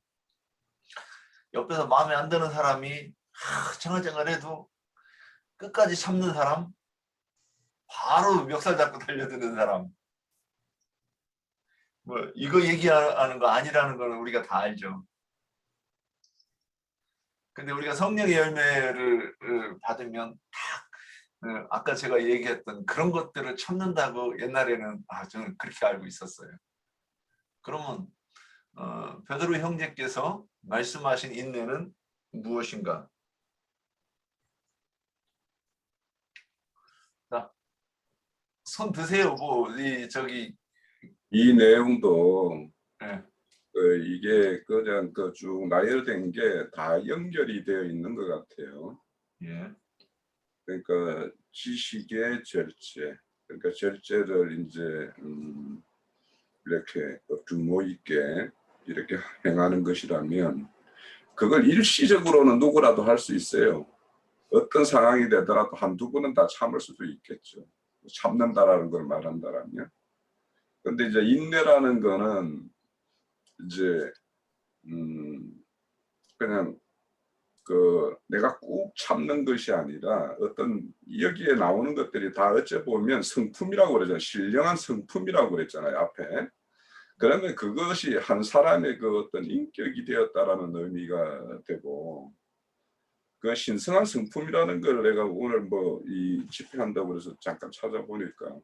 옆에서 마음에 안 드는 사람이 쟁얼쟁얼해도 끝까지 참는 사람, 바로 멱살 잡고 달려드는 사람. 뭐 이거 얘기하는 거 아니라는 거는 우리가 다 알죠. 근데 우리가 성령의 열매를 받으면 딱 아까 제가 얘기했던 그런 것들을 참는다고 옛날에는 저는 그렇게 알고 있었어요. 그러면 베드로 형제께서 말씀하신 인내는 무엇인가? 자, 손 드세요. 뭐 이 내용도 네. 이게 그냥 쭉 나열된 게 다 연결이 되어 있는 것 같아요. 예. 그러니까 지식의 절제, 그러니까 절제를 이제 이렇게 규모 있게 이렇게 행하는 것이라면 그걸 일시적으로는 누구라도 할 수 있어요. 어떤 상황이 되더라도 한두 번은 다 참을 수도 있겠죠. 참는다라는 걸 말한다라면. 근데 이제 인내라는 거는 이제 그냥 내가 꾹 참는 것이 아니라 어떤 여기에 나오는 것들이 다 어째 보면 성품이라고 그러잖아요. 신령한 성품이라고 그랬잖아요, 앞에. 그러면 그것이 한 사람의 그 어떤 인격이 되었다라는 의미가 되고, 그 신성한 성품이라는 걸 내가 오늘 뭐 이 집회한다고 해서 잠깐 찾아보니까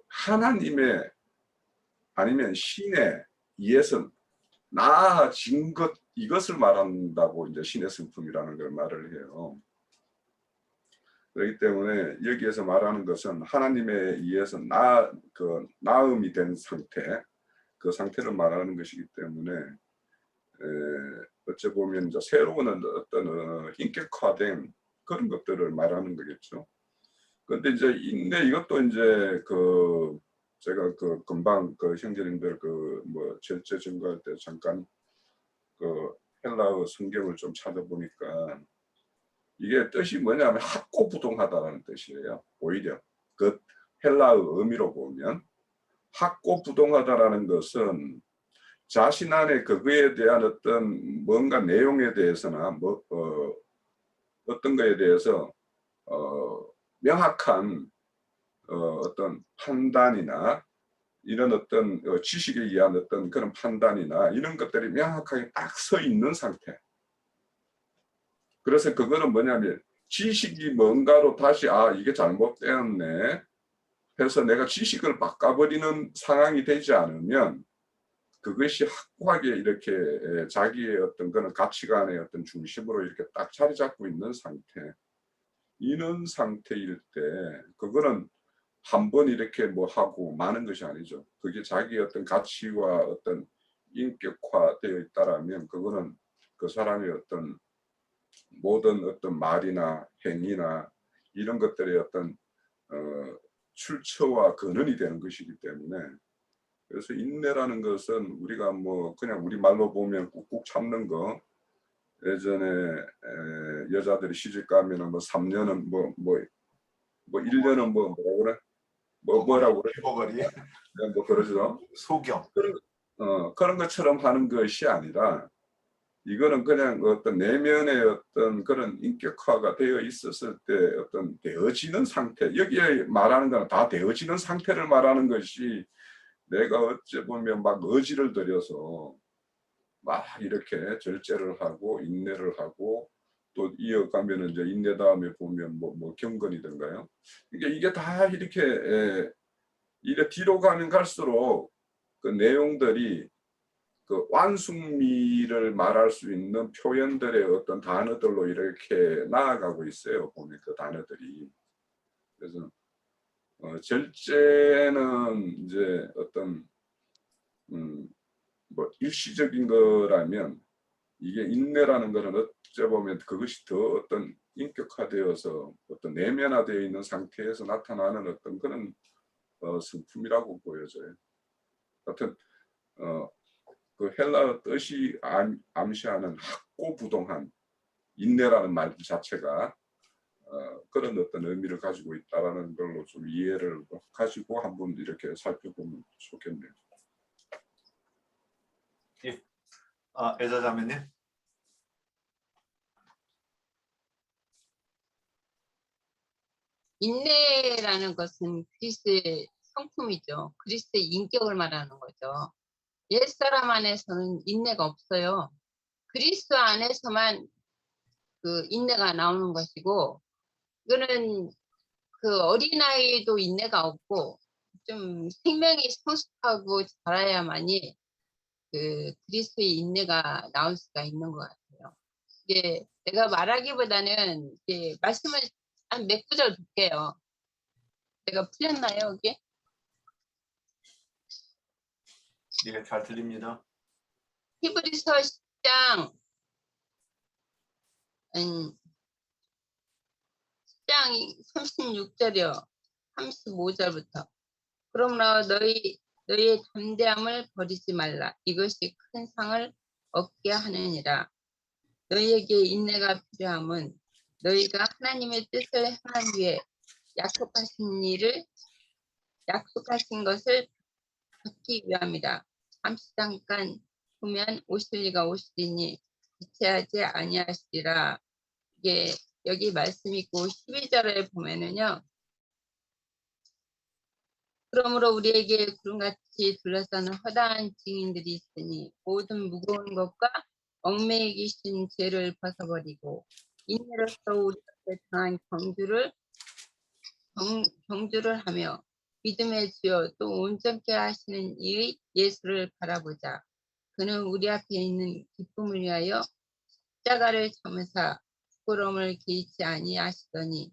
하나님의 아니면 신의 이에서 나아진 것, 이것을 말한다고 이제 신의 성품이라는 걸 말을 해요. 그렇기 때문에 여기에서 말하는 것은 하나님에 의해서 나음이 된 상태, 그 상태를 말하는 것이기 때문에 어찌 보면 이제 새로운 어떤 인격화된 그런 것들을 말하는 거겠죠. 그런데 이제 인내 이것도 이제 제가 금방 형제님들 뭐 절제 증거할 때 잠깐 헬라어 성경을 좀 찾아보니까 이게 뜻이 뭐냐면 학고부동하다라는 뜻이에요. 오히려 그 헬라어 의미로 보면 학고부동하다라는 것은 자신 안에 그거에 대한 어떤 뭔가 내용에 대해서나 어떤 거에 대해서 명확한 어떤 판단이나 이런 어떤 지식에 의한 어떤 그런 판단이나 이런 것들이 명확하게 딱 서 있는 상태. 그래서 그거는 뭐냐면 지식이 뭔가로 다시 이게 잘못되었네 해서 내가 지식을 바꿔버리는 상황이 되지 않으면 그것이 확고하게 이렇게 자기의 어떤 그런 가치관의 어떤 중심으로 이렇게 딱 자리 잡고 있는 상태. 이런 상태일 때 그거는 한 번 이렇게 뭐 하고 마는 것이 아니죠. 그게 자기의 어떤 가치와 어떤 인격화되어 있다라면 그거는 그 사람의 어떤 모든 어떤 말이나 행위나 이런 것들의 어떤 출처와 근원이 되는 것이기 때문에, 그래서 인내라는 것은 우리가 뭐 그냥 우리 말로 보면 꾹꾹 참는 거, 예전에 여자들이 시집 가면은 뭐 3년은 뭐 1년은 뭐라고 그래? 뭐라고 그래? 버거리. 뭐 그러죠. 소경. 그런 것처럼 하는 것이 아니라 이거는 그냥 어떤 내면의 어떤 그런 인격화가 되어 있었을 때 어떤 되어지는 상태, 여기에 말하는 건 다 되어지는 상태를 말하는 것이 내가 어찌 보면 막 의지를 들여서 막 이렇게 절제를 하고 인내를 하고 또 이어가면은 이제 인내 다음에 보면 뭐 경건이던가요. 이게 다 이렇게 이래 뒤로 가면 갈수록 그 내용들이 그 완숙미를 말할 수 있는 표현들의 어떤 단어들로 이렇게 나아가고 있어요. 보면 그 단어들이. 그래서 절제는 이제 어떤 뭐 일시적인 거라면 이게 인내라는 것은 어찌 보면 그것이 더 어떤 인격화되어서 어떤 내면화되어 있는 상태에서 나타나는 어떤 그런 성품이라고 보여져요. 하여튼 그 헬라어 뜻이 암시하는 학고부동한 인내라는 말 자체가 그런 어떤 의미를 가지고 있다라는 걸로 좀 이해를 가지고 한번 이렇게 살펴보면 좋겠네요. 예. 애자자매님. 인내라는 것은 그리스도의 성품이죠. 그리스도의 인격을 말하는 거죠. 옛사람 안에서는 인내가 없어요. 그리스도 안에서만 그 인내가 나오는 것이고, 이거는 그 어린아이도 인내가 없고 좀 생명이 성숙하고 자라야만이 그 그리스도의 인내가 나올 수가 있는 것 같아요. 이게 내가 말하기보다는 이게 말씀을 한 몇 구절 볼게요. 내가 풀렸나요, 이게? 예, 잘 들립니다. 히브리서 10장 36절이요. 35절부터. 그러므로 너희의 담대함을 버리지 말라. 이것이 큰 상을 얻게 하느니라. 너희에게 인내가 필요함은 너희가 하나님의 뜻을 행한 뒤에 약속하신 것을 받기 위함이다. 잠시 잠깐 보면 오실 리가 오시리니 지체하지 아니하시리라. 이게 여기 말씀 있고 12절에 보면은요. 그러므로 우리에게 구름같이 둘러싸는 허다한 증인들이 있으니 모든 무거운 것과 얽매여 계신 죄를 벗어버리고 인내로서 우리 앞에 당한 경주를 하며 믿음의 주여 또 온전케 하시는 이의 예수를 바라보자. 그는 우리 앞에 있는 기쁨을 위하여 십자가를 참으사 부끄러움을 개의치 아니하시더니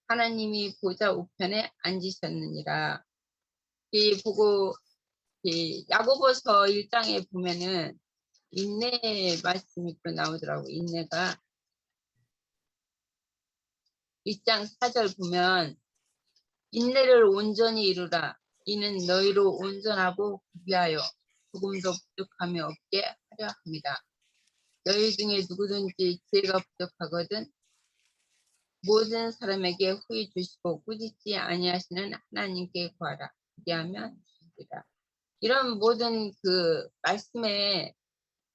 하나님이 보좌 우편에 앉으셨느니라. 이 보고 야고보서 1장에 보면은 인내 말씀이 또 나오더라고. 인내가 1장 4절 보면 인내를 온전히 이루라. 이는 너희로 온전하고 구비하여 조금도 부족함이 없게 하려 합니다. 너희 중에 누구든지 지혜가 부족하거든 모든 사람에게 후히 주시고 꾸짖지 아니하시는 하나님께 구하라. 그리하면 주시리라. 이런 모든 그 말씀에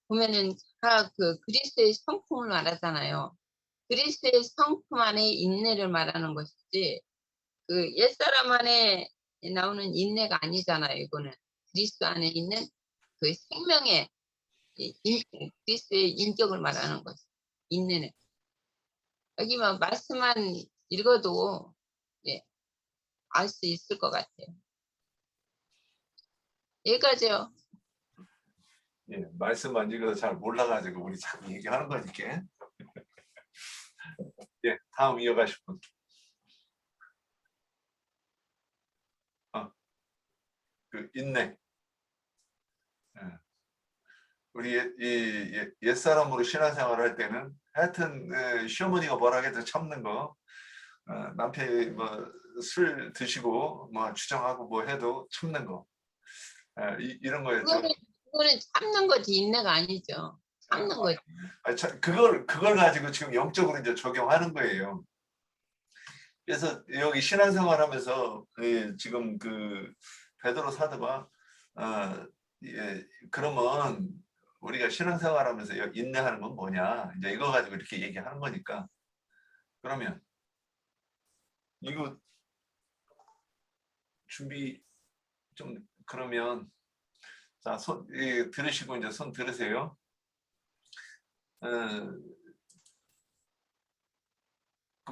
보면은 다 그 그리스도의 성품을 말하잖아요. 그리스도의 성품 안에 인내를 말하는 것이지 그 옛사람 안에 나오는 인내가 아니잖아요. 이거는 그리스도 안에 있는 그 생명의 그리스도의 인격을 말하는 것이 인내는 여기만 말씀만 읽어도 알 수 있을 것 같아요. 여기까지요. 예, 말씀만 읽어서 잘 몰라가지고 우리 자꾸 얘기하는 거니까. 예, 다음 이어가실 분. 그 인내. 예. 우리 옛사람으로 신앙생활을 할 때는 하여튼 시어머니가 뭐라 해도 참는 거, 남편이 뭐 술 드시고 뭐 주정하고 뭐 해도 참는 거, 이런 거였죠. 그거는 참는 거지 인내가 아니죠. 참는 거지. 그걸 가지고 지금 영적으로 이제 적용하는 거예요. 그래서 여기 신앙생활하면서 지금 그 베드로 사도가 그러면 우리가 신앙생활하면서 인내하는 건 뭐냐 이제 이거 가지고 이렇게 얘기하는 거니까 그러면 이거 준비 좀 그러면 자, 들으시고 이제 손 들으세요. 그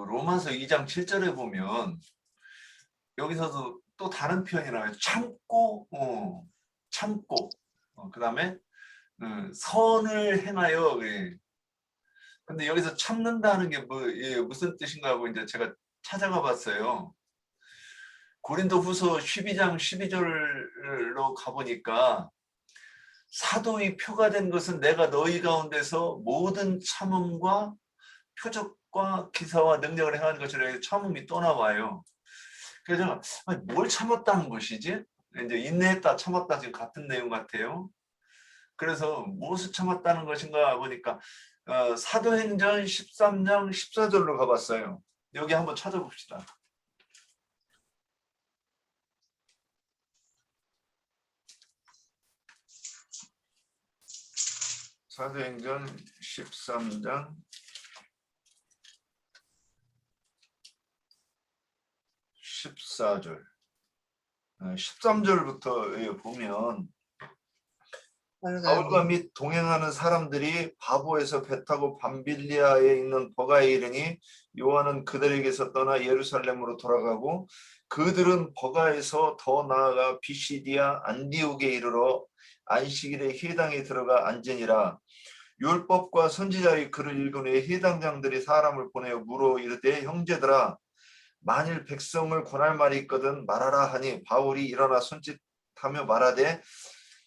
로마서 2장 7절에 보면 여기서도 또 다른 표현이 나와요. 참고, 참고. 그 다음에 선을 행하여. 그래. 근데 여기서 참는다는 게 무슨 뜻인가 하고 이제 제가 찾아가 봤어요. 고린도후서 12장 12절로 가보니까 사도의 표가 된 것은 내가 너희 가운데서 모든 참음과 표적과 기사와 능력을 행하는 것이라 참음이 또 나와요. 그래서 뭘 참았다는 것이지? 이제 인내했다, 참았다 지금 같은 내용 같아요. 그래서 무엇을 참았다는 것인가 보니까 사도행전 13장 14절로 가봤어요. 여기 한번 찾아봅시다. 사도행전 13장 14절 13절부터 보면 바울과 및 동행하는 사람들이 바보에서 배 타고 밤빌리아에 있는 버가에 이르니 요한은 그들에게서 떠나 예루살렘으로 돌아가고 그들은 버가에서 더 나아가 비시디아 안디옥에 이르러 안식일에 회당에 들어가 앉으니라. 율법과 선지자의 글을 읽은 후에 회당장들이 사람을 보내어 물어 이르되 형제들아 만일 백성을 권할 말이 있거든 말하라 하니 바울이 일어나 손짓하며 말하되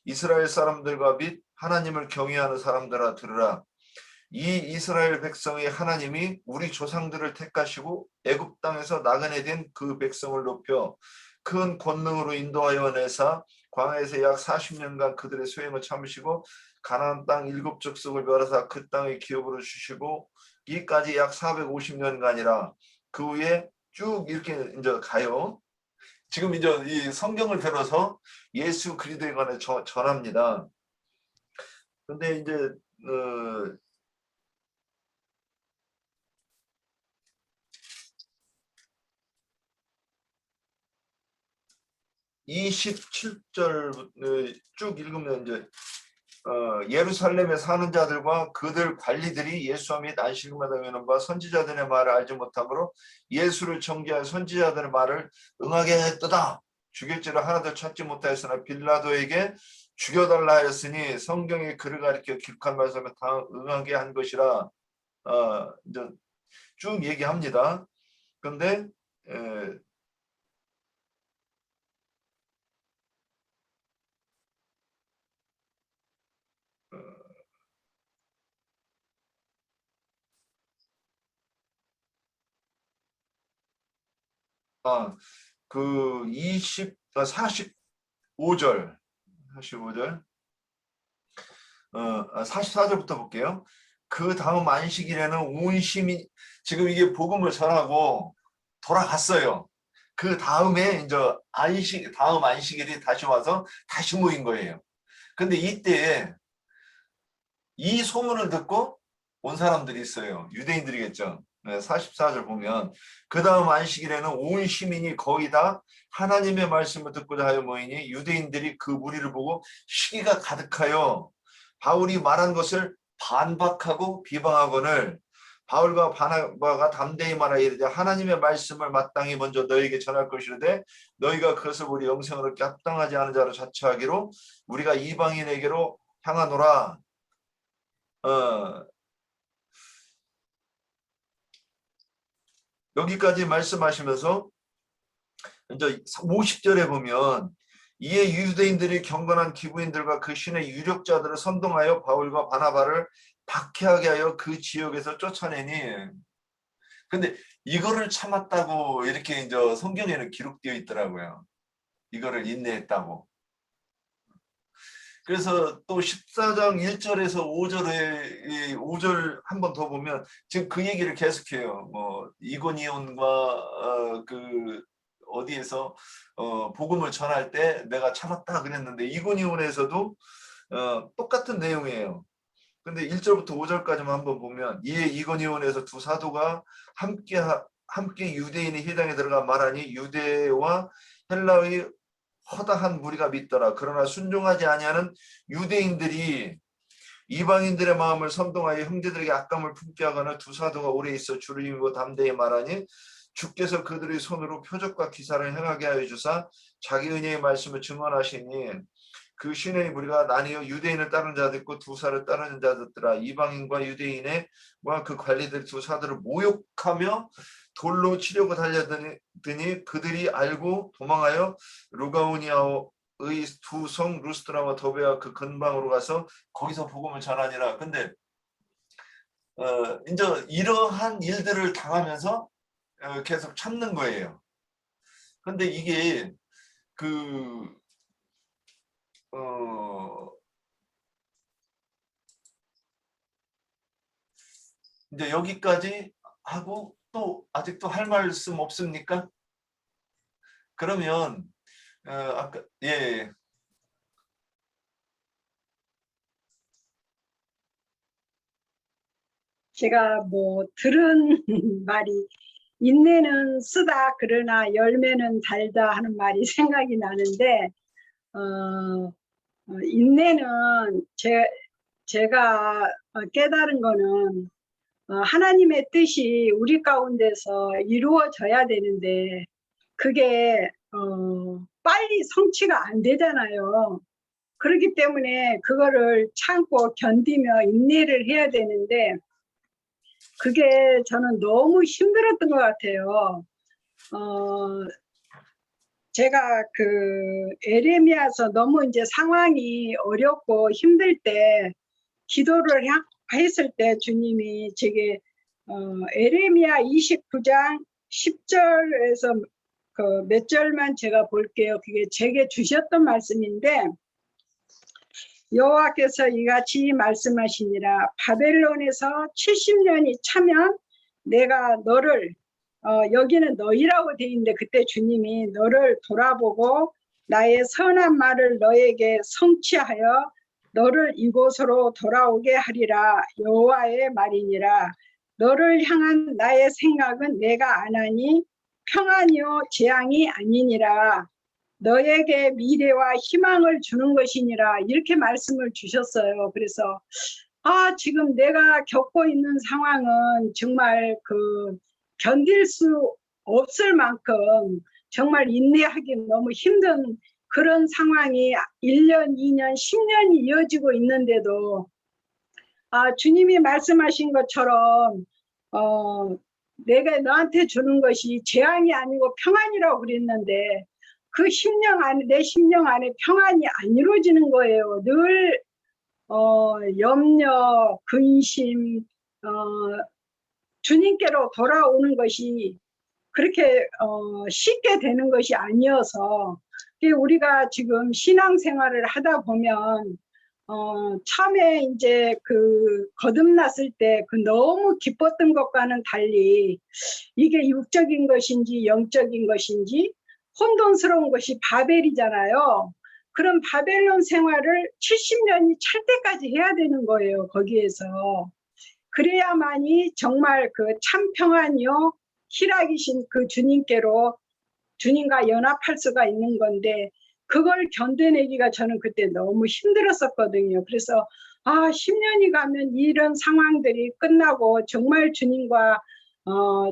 이스라엘 사람들과 및 하나님을 경외하는 사람들아 들으라. 이 이스라엘 백성의 하나님이 우리 조상들을 택하시고 애굽 땅에서 나그네 된 그 백성을 높여 큰 권능으로 인도하여 내사 광야에서 약 40년간 그들의 소행을 참으시고 가나안 땅 7족속을 멸하사 그 땅의 기업으로 주시고 이까지 약 450년간이라. 그 후에 쭉 이렇게 이제 가요. 지금 이제 이 성경을 들어서 예수 그리스도에 관해 전합니다. 근데 이제 27절 쭉 읽으면 이제 예루살렘에 사는 자들과 그들 관리들이 예수와 및 안식일마다 외우는 바 선지자들의 말을 알지 못하므로 예수를 정죄한 선지자들의 말을 응하게 했도다. 죽일 죄를 하나도 찾지 못하였으나 빌라도에게 죽여달라 하였으니 성경의 글을 가리켜 기록한 말씀을 다 응하게 한 것이라. 이제 쭉 얘기합니다. 그런데 그 45절 44절부터 볼게요. 그 다음 안식일에는 온 시민, 지금 이게 복음을 전하고 돌아갔어요. 그 다음에 이제 다음 안식일이 다시 와서 다시 모인 거예요. 근데 이때 이 소문을 듣고 온 사람들이 있어요. 유대인들이겠죠. 44절 보면 그 다음 안식일에는 온 시민이 거의 다 하나님의 말씀을 듣고자 하여 모이니 유대인들이 그 무리를 보고 시기가 가득하여 바울이 말한 것을 반박하고 비방하거늘 바울과 바나바가 담대히 말하여 이르되 하나님의 말씀을 마땅히 먼저 너희에게 전할 것이르되 너희가 그것을 우리 영생을 얻게 합당하지 않은 자로 자처하기로 우리가 이방인에게로 향하노라. 여기까지 말씀하시면서 이제 50절에 보면 이에 유대인들이 경건한 기부인들과 그 신의 유력자들을 선동하여 바울과 바나바를 박해하게 하여 그 지역에서 쫓아내니. 근데 이거를 참았다고 이렇게 이제 성경에는 기록되어 있더라고요. 이거를 인내했다고. 그래서 또 14장 1절에서 5절 한 번 더 보면 지금 그 얘기를 계속해요. 뭐 이고니온과 그 어디에서 복음을 전할 때 내가 참았다 그랬는데 이고니온에서도 똑같은 내용이에요. 근데 1절부터 5절까지만 한번 보면 이에 이고니온에서 두 사도가 함께 유대인의 회당에 들어가 말하니 유대와 헬라의 허다한 무리가 믿더라. 그러나 순종하지 아니하는 유대인들이 이방인들의 마음을 선동하여 형제들에게 악감을 품게 하거나 두 사도가 오래 있어 주를 믿고 담대히 말하니 주께서 그들의 손으로 표적과 기사를 행하게 하여 주사 자기 은혜의 말씀을 증언하시니 그 신의 무리가 나뉘어 유대인을 따르는 자도 있고 두 사를 따르는 자들더라. 이방인과 유대인의 그 관리들 두 사들을 모욕하며 돌로 치려고 달려드니 그들이 알고 도망하여 루가오니아의 두 성 루스드라와 더베와 그 근방으로 가서 거기서 복음을 전하니라. 근데 이제 이러한 일들을 당하면서 계속 참는 거예요. 근데 이게 이제 여기까지 하고 또 아직도 할 말씀 없습니까? 그러면 아까 예. 제가 뭐 들은 말이 인내는 쓰다 그러나 열매는 달다 하는 말이 생각이 나는데 인내는 제가 깨달은 거는 하나님의 뜻이 우리 가운데서 이루어져야 되는데 그게 빨리 성취가 안 되잖아요. 그렇기 때문에 그거를 참고 견디며 인내를 해야 되는데 그게 저는 너무 힘들었던 것 같아요. 제가 에레미야서 너무 이제 상황이 어렵고 힘들 때 기도를 했을 때 주님이 제게 에레미야 29장 10절에서 몇 절만 제가 볼게요. 그게 제게 주셨던 말씀인데 여호와께서 이같이 말씀하시니라. 바벨론에서 70년이 차면 내가 너를 여기는 너희라고 돼 있는데 그때 주님이 너를 돌아보고 나의 선한 말을 너에게 성취하여 너를 이곳으로 돌아오게 하리라. 여호와의 말이니라. 너를 향한 나의 생각은 내가 아나니 평안이요 재앙이 아니니라. 너에게 미래와 희망을 주는 것이니라. 이렇게 말씀을 주셨어요. 그래서 지금 내가 겪고 있는 상황은 정말 견딜 수 없을 만큼 정말 인내하기 너무 힘든 그런 상황이 1년, 2년, 10년이 이어지고 있는데도 주님이 말씀하신 것처럼 내가 너한테 주는 것이 재앙이 아니고 평안이라고 그랬는데 그 내 심령 안에 평안이 안 이루어지는 거예요. 늘 염려, 근심, 주님께로 돌아오는 것이 그렇게 쉽게 되는 것이 아니어서 우리가 지금 신앙생활을 하다 보면 처음에 이제 거듭났을 때 너무 기뻤던 것과는 달리 이게 육적인 것인지 영적인 것인지 혼돈스러운 것이 바벨이잖아요. 그럼 바벨론 생활을 70년이 찰 때까지 해야 되는 거예요. 거기에서. 그래야만이 정말 참 평안이요 희락이신 주님께로 주님과 연합할 수가 있는 건데 그걸 견뎌내기가 저는 그때 너무 힘들었었거든요. 그래서 10년이 가면 이런 상황들이 끝나고 정말 주님과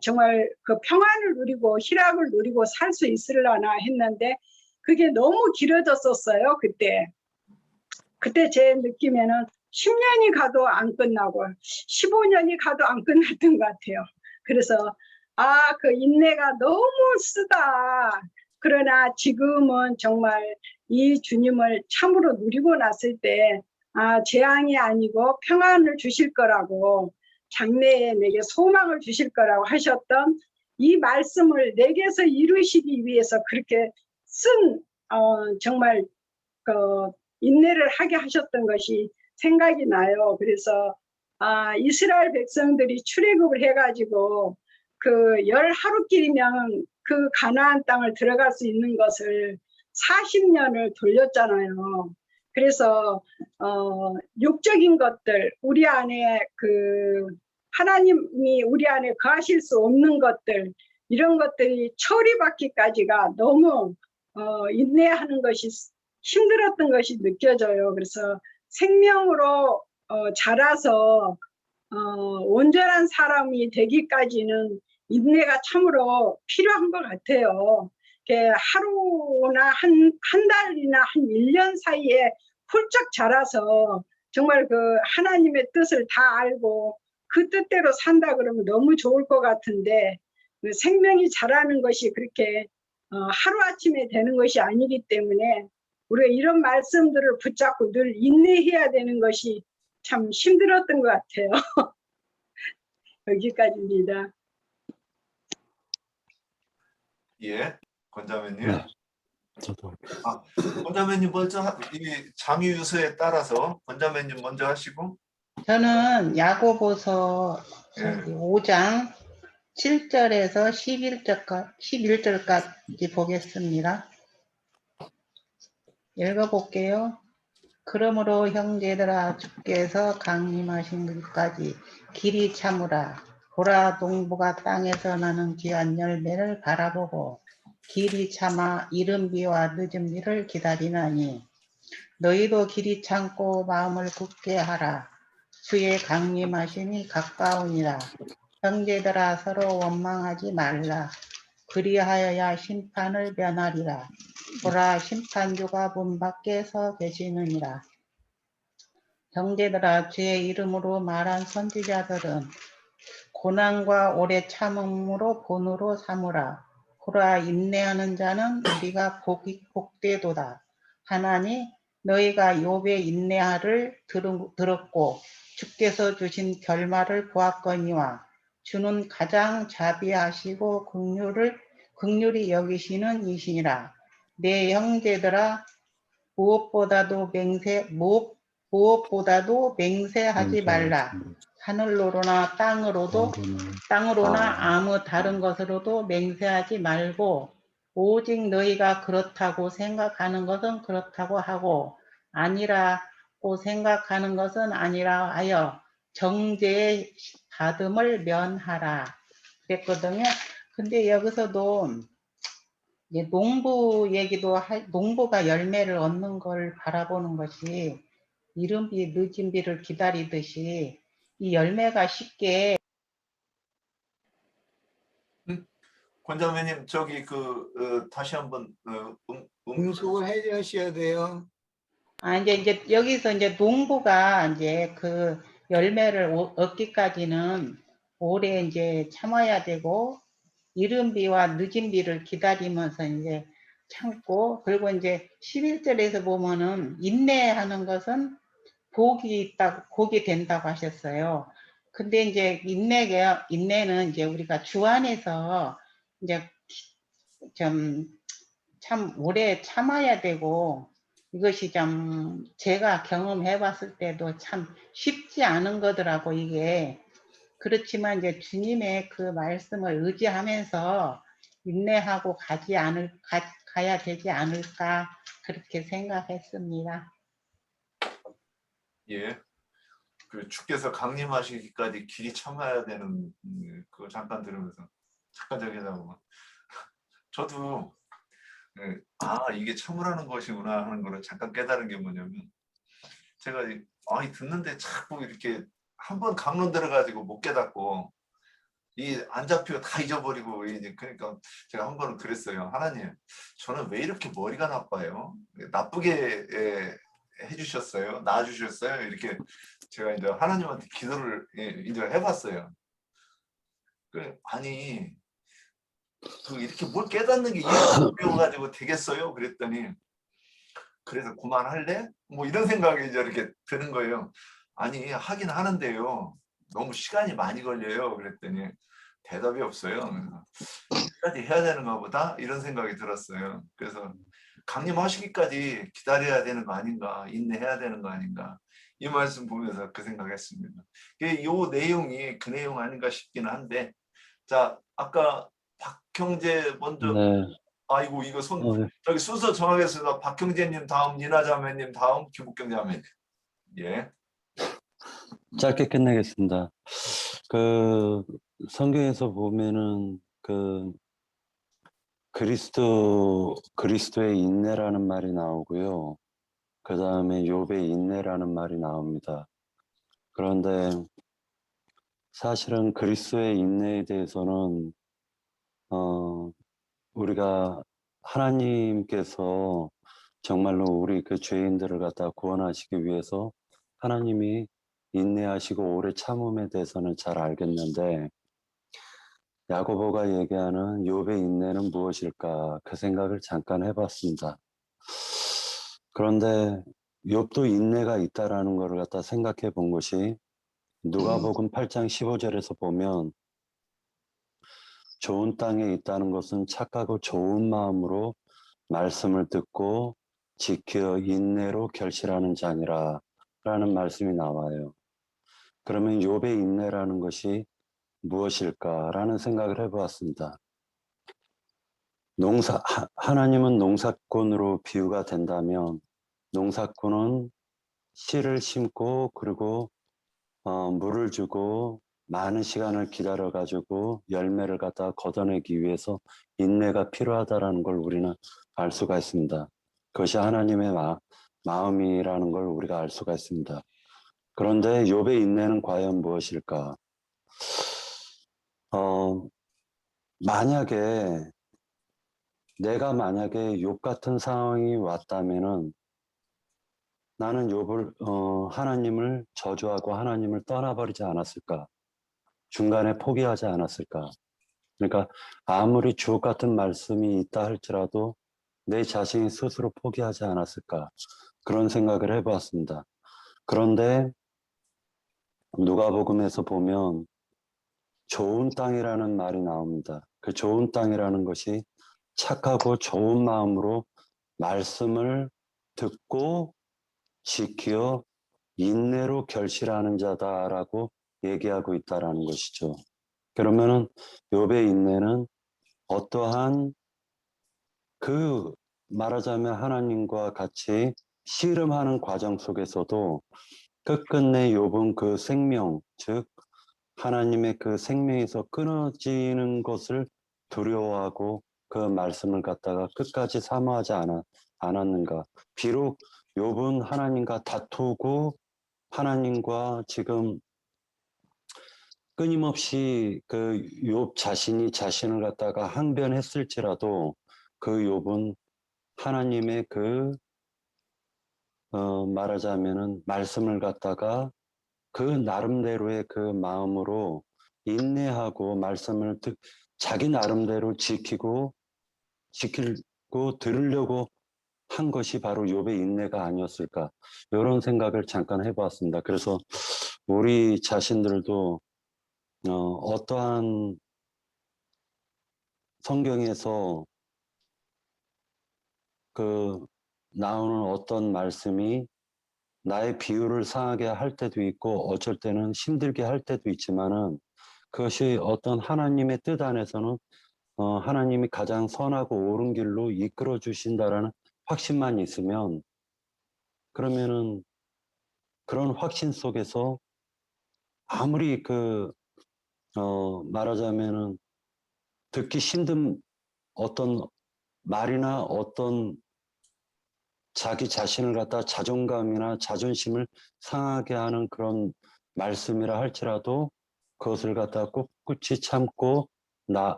정말 평안을 누리고 희락을 누리고 살 수 있으려나 했는데 그게 너무 길어졌었어요. 그때 제 느낌에는 10년이 가도 안 끝나고 15년이 가도 안 끝났던 것 같아요. 그래서 인내가 너무 쓰다. 그러나 지금은 정말 이 주님을 참으로 누리고 났을 때 재앙이 아니고 평안을 주실 거라고 장래에 내게 소망을 주실 거라고 하셨던 이 말씀을 내게서 이루시기 위해서 그렇게 쓴 정말 인내를 하게 하셨던 것이 생각이 나요. 그래서 이스라엘 백성들이 출애굽을 해가지고 10하루길이면 가나안 땅을 들어갈 수 있는 것을 40년을 돌렸잖아요. 그래서 육적인 것들, 우리 안에 하나님이 우리 안에 거하실 수 없는 것들, 이런 것들이 처리받기까지가 너무 인내하는 것이 힘들었던 것이 느껴져요. 그래서 생명으로 자라서 온전한 사람이 되기까지는 인내가 참으로 필요한 것 같아요. 하루나 한 달이나 한 1년 사이에 훌쩍 자라서 정말 그 하나님의 뜻을 다 알고 그 뜻대로 산다 그러면 너무 좋을 것 같은데 그 생명이 자라는 것이 그렇게 하루아침에 되는 것이 아니기 때문에 우리가 이런 말씀들을 붙잡고 늘 인내해야 되는 것이 참 힘들었던 것 같아요. 여기까지입니다. 예, 권자매님. 네, 저도 권자매님 먼저 이 장유유서에 따라서 권자매님 먼저 하시고. 저는 야고보서 예. 5장 7절에서 11절까지 보겠습니다. 읽어볼게요. 그러므로 형제들아 주께서 강림하신 것까지 길이 참으라. 보라 농부가 땅에서 나는 귀한 열매를 바라보고 길이 참아 이른 비와 늦은 비를 기다리나니 너희도 길이 참고 마음을 굳게 하라. 주의 강림하심이 가까우니라. 형제들아 서로 원망하지 말라. 그리하여야 심판을 면하리라. 보라 심판주가 문 밖에 서 계시느니라. 형제들아 주의 이름으로 말한 선지자들은 고난과 오래 참음으로 본으로 삼으라. 보라 인내하는 자는 우리가 복되도다. 하나니 너희가 욥의 인내하를 들었고 주께서 주신 결말을 보았거니와 주는 가장 자비하시고 긍휼히 여기시는 이시니라. 내 형제들아 무엇보다도 맹세하지 말라. 하늘로나 땅으로나 아무 다른 것으로도 맹세하지 말고 오직 너희가 그렇다고 생각하는 것은 그렇다고 하고 아니라고 생각하는 것은 아니라 하여 정죄의 받음을 면하라 그랬거든요. 근데 여기서도 이제 농부 얘기도 농부가 열매를 얻는 걸 바라보는 것이 이른 비 늦은 비를 기다리듯이 이 열매가 쉽게 권자매님 저기 다시 한번 응수를 해주셔야 돼요. 이제 여기서 이제 농부가 이제 그 열매를 얻기까지는 오래 이제 참아야 되고 이른 비와 늦은 비를 기다리면서 이제 참고 그리고 이제 11절에서 보면은 인내하는 것은 복이 된다고 하셨어요. 근데 이제 인내는 이제 우리가 주 안에서 이제 참 오래 참아야 되고 이것이 좀 제가 경험해 봤을 때도 참 쉽지 않은 거더라고 이게. 그렇지만 이제 주님의 그 말씀을 의지하면서 인내하고 가야 되지 않을까 그렇게 생각했습니다. 예. 그 주께서 강림하시기까지 길이 참아야 되는 그거 잠깐 들으면서 잠깐 저기 하고 저도 이게 참으라는 것이구나 하는 거를 잠깐 깨달은 게 뭐냐면 제가 듣는데 자꾸 이렇게 한번 강론 들어가지고 못 깨닫고 안 잡히고 다 잊어버리고 그러니까 제가 한 번은 그랬어요. 하나님 저는 왜 이렇게 머리가 나빠요? 나쁘게 해주셨어요? 낳아주셨어요? 이렇게 제가 이제 하나님한테 기도를 이제 해봤어요. 아니 이렇게 뭘 깨닫는 게 이해가지고 되겠어요? 그랬더니 그래서 그만할래? 뭐 이런 생각이 이제 이렇게 드는 거예요. 아니 하긴 하는데요. 너무 시간이 많이 걸려요. 그랬더니 대답이 없어요. 끝까지 해야 되는가 보다 이런 생각이 들었어요. 그래서 강림하시기까지 기다려야 되는 거 아닌가, 인내해야 되는 거 아닌가 이 말씀 보면서 그 생각했습니다. 이 내용이 그 내용 아닌가 싶기는 한데 자 아까 박형제 먼저 네. 아이고 이거 저기 순서 정하겠습니다. 박형제님 다음, 니나자매님 다음, 김국경 자매님. 예. 짧게 끝내겠습니다. 그 성경에서 보면은 그 그리스도의 인내라는 말이 나오고요. 그 다음에 욥의 인내라는 말이 나옵니다. 그런데 사실은 그리스도의 인내에 대해서는 우리가 하나님께서 정말로 우리 그 죄인들을 갖다 구원하시기 위해서 하나님이 인내하시고 오래 참음에 대해서는 잘 알겠는데, 야고보가 얘기하는 욥의 인내는 무엇일까, 그 생각을 잠깐 해봤습니다. 그런데 욥도 인내가 있다라는 것을 갖다 생각해 본 것이 누가복음 8장 15절에서 보면, 좋은 땅에 있다는 것은 착하고 좋은 마음으로 말씀을 듣고 지켜 인내로 결실하는 자니라 라는 말씀이 나와요. 그러면 욥의 인내라는 것이 무엇일까라는 생각을 해보았습니다. 하나님은 농사꾼으로 비유가 된다면, 농사꾼은 씨를 심고 그리고 물을 주고 많은 시간을 기다려 가지고 열매를 갖다 걷어내기 위해서 인내가 필요하다라는 걸 우리는 알 수가 있습니다. 그것이 하나님의 마음이라는 걸 우리가 알 수가 있습니다. 그런데 욥의 인내는 과연 무엇일까? 내가 만약에 욥 같은 상황이 왔다면은 나는 하나님을 저주하고 하나님을 떠나버리지 않았을까? 중간에 포기하지 않았을까? 그러니까 아무리 주옥 같은 말씀이 있다 할지라도 내 자신이 스스로 포기하지 않았을까? 그런 생각을 해보았습니다. 그런데 누가복음에서 보면 좋은 땅이라는 말이 나옵니다. 그 좋은 땅이라는 것이 착하고 좋은 마음으로 말씀을 듣고 지켜 인내로 결실하는 자다라고 얘기하고 있다라는 것이죠. 그러면은 욥의 인내는 어떠한 말하자면 하나님과 같이 씨름하는 과정 속에서도 끝끝내 욥은 그 생명, 즉 하나님의 그 생명에서 끊어지는 것을 두려워하고 그 말씀을 갖다가 끝까지 사모하지 않았는가. 비록 욥은 하나님과 다투고 하나님과 지금 끊임없이 그 욥 자신이 자신을 갖다가 항변했을지라도 그 욥은 하나님의 말하자면은 말씀을 갖다가 그 나름대로의 그 마음으로 인내하고 말씀을 자기 나름대로 지키고 들으려고 한 것이 바로 욥의 인내가 아니었을까, 이런 생각을 잠깐 해보았습니다. 그래서 우리 자신들도 어떠한 성경에서 나오는 어떤 말씀이 나의 비유를 상하게 할 때도 있고 어쩔 때는 힘들게 할 때도 있지만은, 그것이 어떤 하나님의 뜻 안에서는 하나님이 가장 선하고 옳은 길로 이끌어 주신다라는 확신만 있으면, 그러면은 그런 확신 속에서 아무리 말하자면은 듣기 힘든 어떤 말이나 어떤 자기 자신을 갖다 자존감이나 자존심을 상하게 하는 그런 말씀이라 할지라도 그것을 갖다 꿋꿋이 참고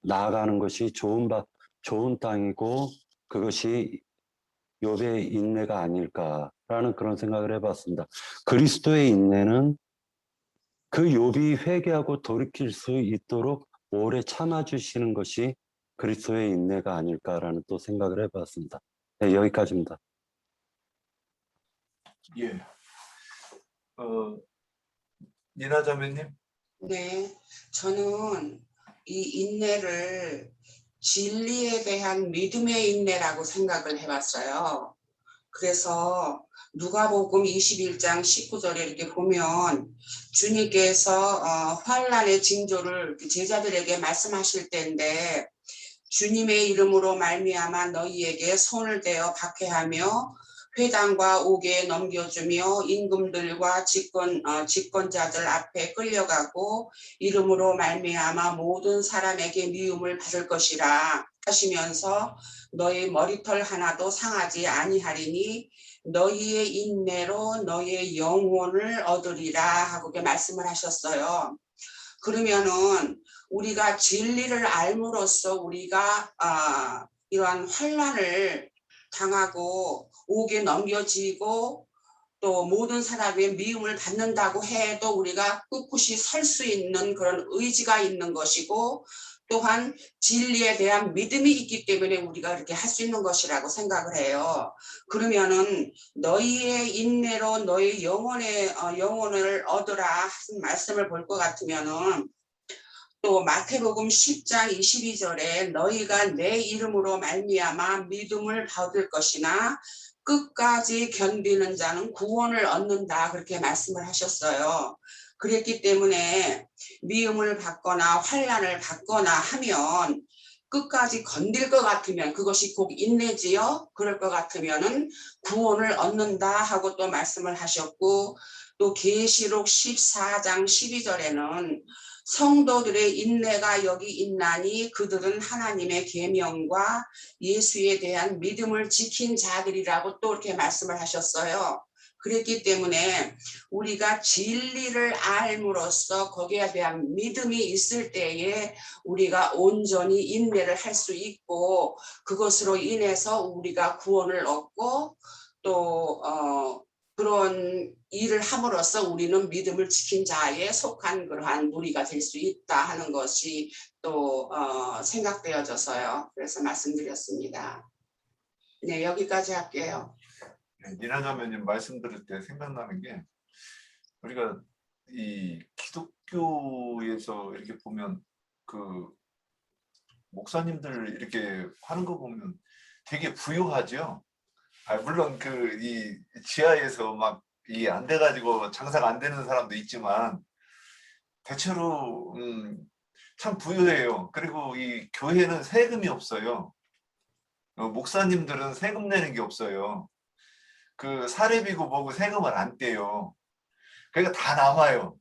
나아가는 것이 좋은 땅이고, 그것이 욥의 인내가 아닐까라는 그런 생각을 해봤습니다. 그리스도의 인내는 그 욥이 회개하고 돌이킬 수 있도록 오래 참아주시는 것이 그리스도의 인내가 아닐까라는 또 생각을 해봤습니다. 네, 여기까지입니다. 예. 니나 자매님. 네, 저는 이 인내를 진리에 대한 믿음의 인내라고 생각을 해봤어요. 그래서 누가복음 21장 19절에 이렇게 보면 주님께서 환난의 징조를 제자들에게 말씀하실 때인데, 주님의 이름으로 말미암아 너희에게 손을 대어 박해하며 회당과 옥에 넘겨주며 임금들과 집권자들 앞에 끌려가고 이름으로 말미암아 모든 사람에게 미움을 받을 것이라. 하시면서 너희 머리털 하나도 상하지 아니하리니 너희의 인내로 너희의 영혼을 얻으리라 하고 이렇게 말씀을 하셨어요. 그러면은 우리가 진리를 알므로써 우리가 이러한 환난을 당하고 옥에 넘겨지고 또 모든 사람의 미움을 받는다고 해도 우리가 꿋꿋이 설 수 있는 그런 의지가 있는 것이고 또한 진리에 대한 믿음이 있기 때문에 우리가 이렇게 할 수 있는 것이라고 생각을 해요. 그러면은 너희의 인내로 너희 영혼을 얻으라 하신 말씀을 볼 것 같으면은 또 마태복음 10장 22절에 너희가 내 이름으로 말미암아 믿음을 받을 것이나 끝까지 견디는 자는 구원을 얻는다 그렇게 말씀을 하셨어요. 그랬기 때문에 미움을 받거나 환난을 받거나 하면 끝까지 건들 것 같으면 그것이 곧 인내지요. 그럴 것 같으면은 구원을 얻는다 하고 또 말씀을 하셨고 또 계시록 14장 12절에는 성도들의 인내가 여기 있나니 그들은 하나님의 계명과 예수에 대한 믿음을 지킨 자들이라고 또 이렇게 말씀을 하셨어요. 그랬기 때문에 우리가 진리를 알므로써 거기에 대한 믿음이 있을 때에 우리가 온전히 인내를 할 수 있고 그것으로 인해서 우리가 구원을 얻고 또 그런 일을 함으로써 우리는 믿음을 지킨 자에 속한 그러한 무리가 될 수 있다 하는 것이 또 생각되어져서요. 그래서 말씀드렸습니다. 네, 여기까지 할게요. 네, 니나 자매님 말씀 들을 때 생각나는 게 우리가 이 기독교에서 이렇게 보면 그 목사님들 이렇게 하는 거 보면 되게 부유하죠. 물론 그 이 지하에서 막 이 안 돼가지고 장사가 안 되는 사람도 있지만 대체로 참 부유해요. 그리고 이 교회는 세금이 없어요. 목사님들은 세금 내는 게 없어요. 그 사례비고 뭐고 세금을 안 떼요. 그러니까 다 남아요.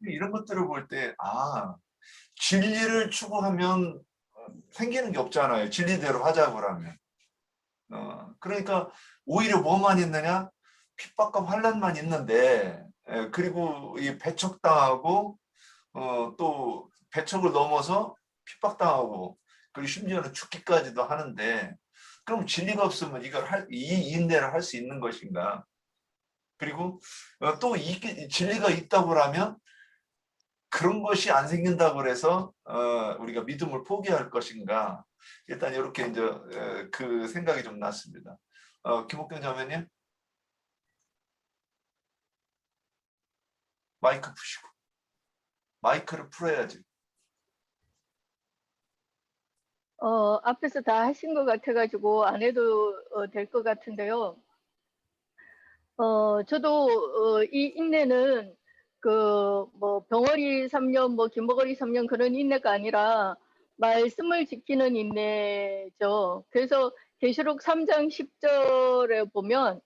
이런 것들을 볼 때 진리를 추구하면 생기는 게 없잖아요. 진리대로 하자고 하면. 그러니까 오히려 뭐만 있느냐? 핍박과 환난만 있는데 그리고 이 배척당하고 또 배척을 넘어서 핍박당하고 그리고 심지어는 죽기까지도 하는데 그럼 진리가 없으면 이 인내를 할 수 있는 것인가? 그리고 또 진리가 있다고 하면 그런 것이 안 생긴다고 해서 우리가 믿음을 포기할 것인가? 일단 이렇게 이제 그 생각이 좀 났습니다. 김옥경 자매님, 마이크 푸시고 마이크를 풀어야지. 앞에서 다 하신 것 같아가지고 안 해도 될 것 같은데요. 저도 이 인내는 뭐 병어리 3년, 뭐 김버거리 3년 그런 인내가 아니라 말씀을 지키는 인내죠. 그래서 계시록 3장 10절에 보면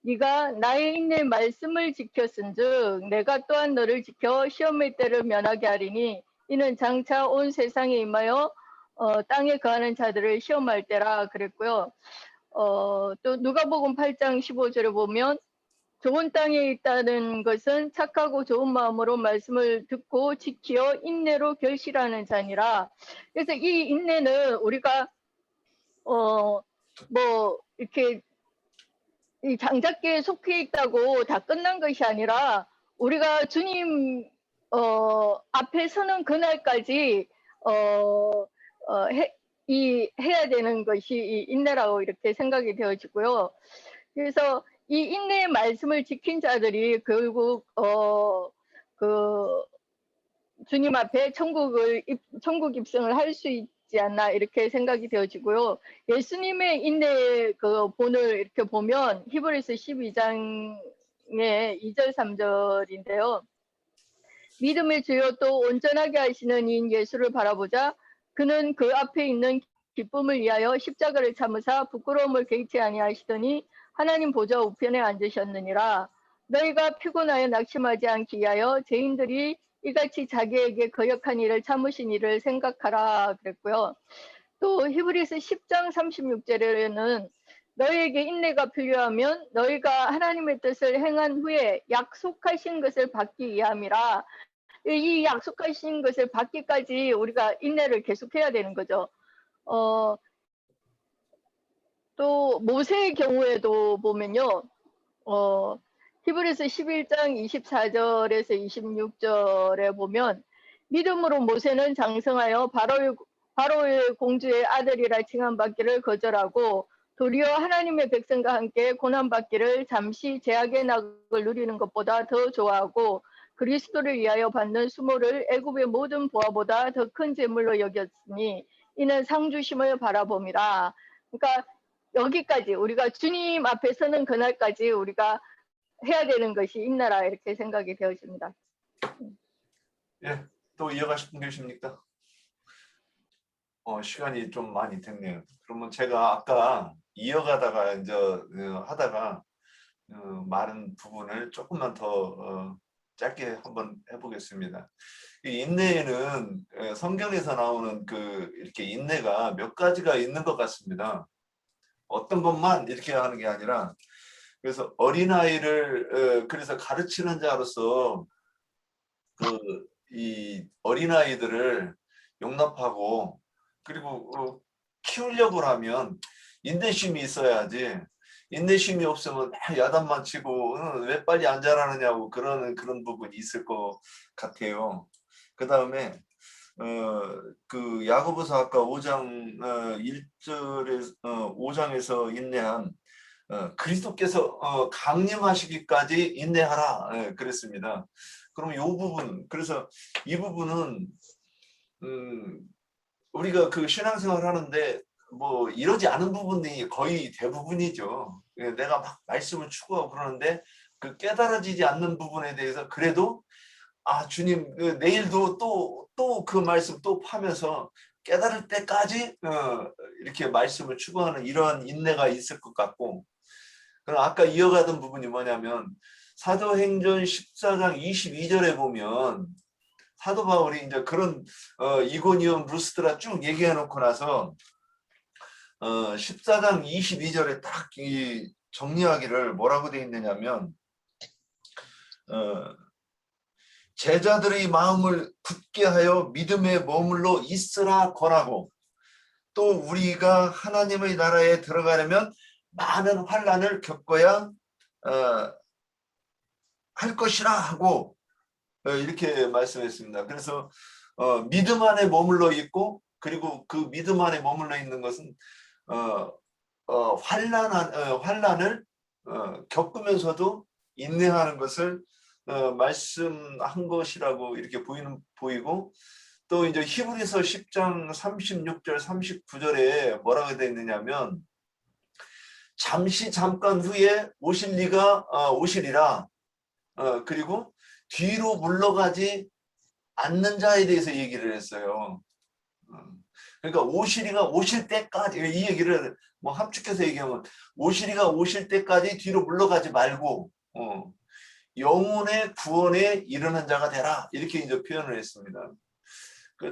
네가 나의 인내 말씀을 지켰은즉 내가 또한 너를 지켜 시험의 때를 면하게 하리니 이는 장차 온 세상에 임하여 땅에 거하는 자들을 시험할 때라 그랬고요. 또 누가복음 8장 15절에 보면 좋은 땅에 있다는 것은 착하고 좋은 마음으로 말씀을 듣고 지키어 인내로 결실하는 자니라. 그래서 이 인내는 우리가 뭐 이렇게 이 장작계에 속해 있다고 다 끝난 것이 아니라 우리가 주님 앞에 서는 그날까지 해야 되는 것이 이 인내라고 이렇게 생각이 되어지고요. 그래서 이 인내의 말씀을 지킨 자들이 결국 주님 앞에 천국 입성을 할 수 있지 않나 이렇게 생각이 되어지고요. 예수님의 인내의 그 본을 이렇게 보면 히브리서 12장의 2절 3절인데요. 믿음의 주요 또 온전하게 하시는 이인 예수를 바라보자. 그는 그 앞에 있는 기쁨을 위하여 십자가를 참으사 부끄러움을 개의치 아니하시더니 하나님 보좌 우편에 앉으셨느니라. 너희가 피곤하여 낙심하지 않기 위하여 죄인들이 이같이 자기에게 거역한 일을 참으신 일을 생각하라 그랬고요. 또 히브리서 10장 36절에는 너희에게 인내가 필요하면 너희가 하나님의 뜻을 행한 후에 약속하신 것을 받기 위함이라. 이 약속하신 것을 받기까지 우리가 인내를 계속해야 되는 거죠. 또 모세의 경우에도 보면요. 히브리서 11장 24절에서 26절에 보면 믿음으로 모세는 장성하여 바로의 공주의 아들이라 칭함받기를 거절하고 도리어 하나님의 백성과 함께 고난받기를 잠시 제약의 낙을 누리는 것보다 더 좋아하고 그리스도를 위하여 받는 수모를 애굽의 모든 보화보다 더 큰 재물로 여겼으니 이는 상주심을 바라봄이라. 그러니까 여기까지 우리가 주님 앞에 서는 그날까지 우리가 해야 되는 것이 인내라 이렇게 생각이 되어집니다. 예, 또 이어가실 분 계십니까? 시간이 좀 많이 됐네요. 그러면 제가 아까 이어가다가 이제 하다가 많은 부분을 조금만 더 짧게 한번 해보겠습니다. 이 인내에는 성경에서 나오는 이렇게 인내가 몇 가지가 있는 것 같습니다. 어떤 것만 이렇게 하는 게 아니라, 그래서 어린아이를 그래서 가르치는 자로서 이 어린아이들을 용납하고 그리고 키우려고 하면 인내심이 있어야지. 인내심이 없으면 야단만 치고 왜 빨리 안 자라느냐고 그런 부분이 있을 것 같아요. 그 다음에 그 야고보서 아까 5장 1절에 5장에서 인내한 그리스도께서 강림하시기까지 인내하라 그랬습니다. 그럼 이 부분, 그래서 이 부분은 우리가 그 신앙생활 하는데 뭐 이러지 않은 부분이 거의 대부분이죠. 내가 막 말씀을 추구하고 그러는데 그 깨달아지지 않는 부분에 대해서 그래도 주님 내일도 또 그 말씀 또 파면서 깨달을 때까지 이렇게 말씀을 추구하는 이러한 인내가 있을 것 같고, 그럼 아까 이어가던 부분이 뭐냐면 사도행전 14장 22절에 보면 사도 바울이 이제 그런 이고니온 루스드라 쭉 얘기해 놓고 나서 14장 22절에 딱 이 정리하기를 뭐라고 돼 있느냐면 제자들의 마음을 굳게 하여 믿음에 머물러 있으라 권하고 또 우리가 하나님의 나라에 들어가려면 많은 환난을 겪어야 할 것이라 하고 이렇게 말씀했습니다. 그래서 믿음 안에 머물러 있고 그리고 그 믿음 안에 머물러 있는 것은 환난을 겪으면서도 인내하는 것을 말씀한 것이라고 이렇게 보이고, 또 이제 히브리서 10장 36절 39절에 뭐라고 되어 있느냐면 잠깐 후에 오시리라. 그리고 뒤로 물러가지 않는 자에 대해서 얘기를 했어요. 그러니까 오시리가 오실 때까지, 이 얘기를 뭐 함축해서 얘기하면 오시리가 오실 때까지 뒤로 물러가지 말고 영혼의 구원에 이르는 자가 되라, 이렇게 이제 표현을 했습니다.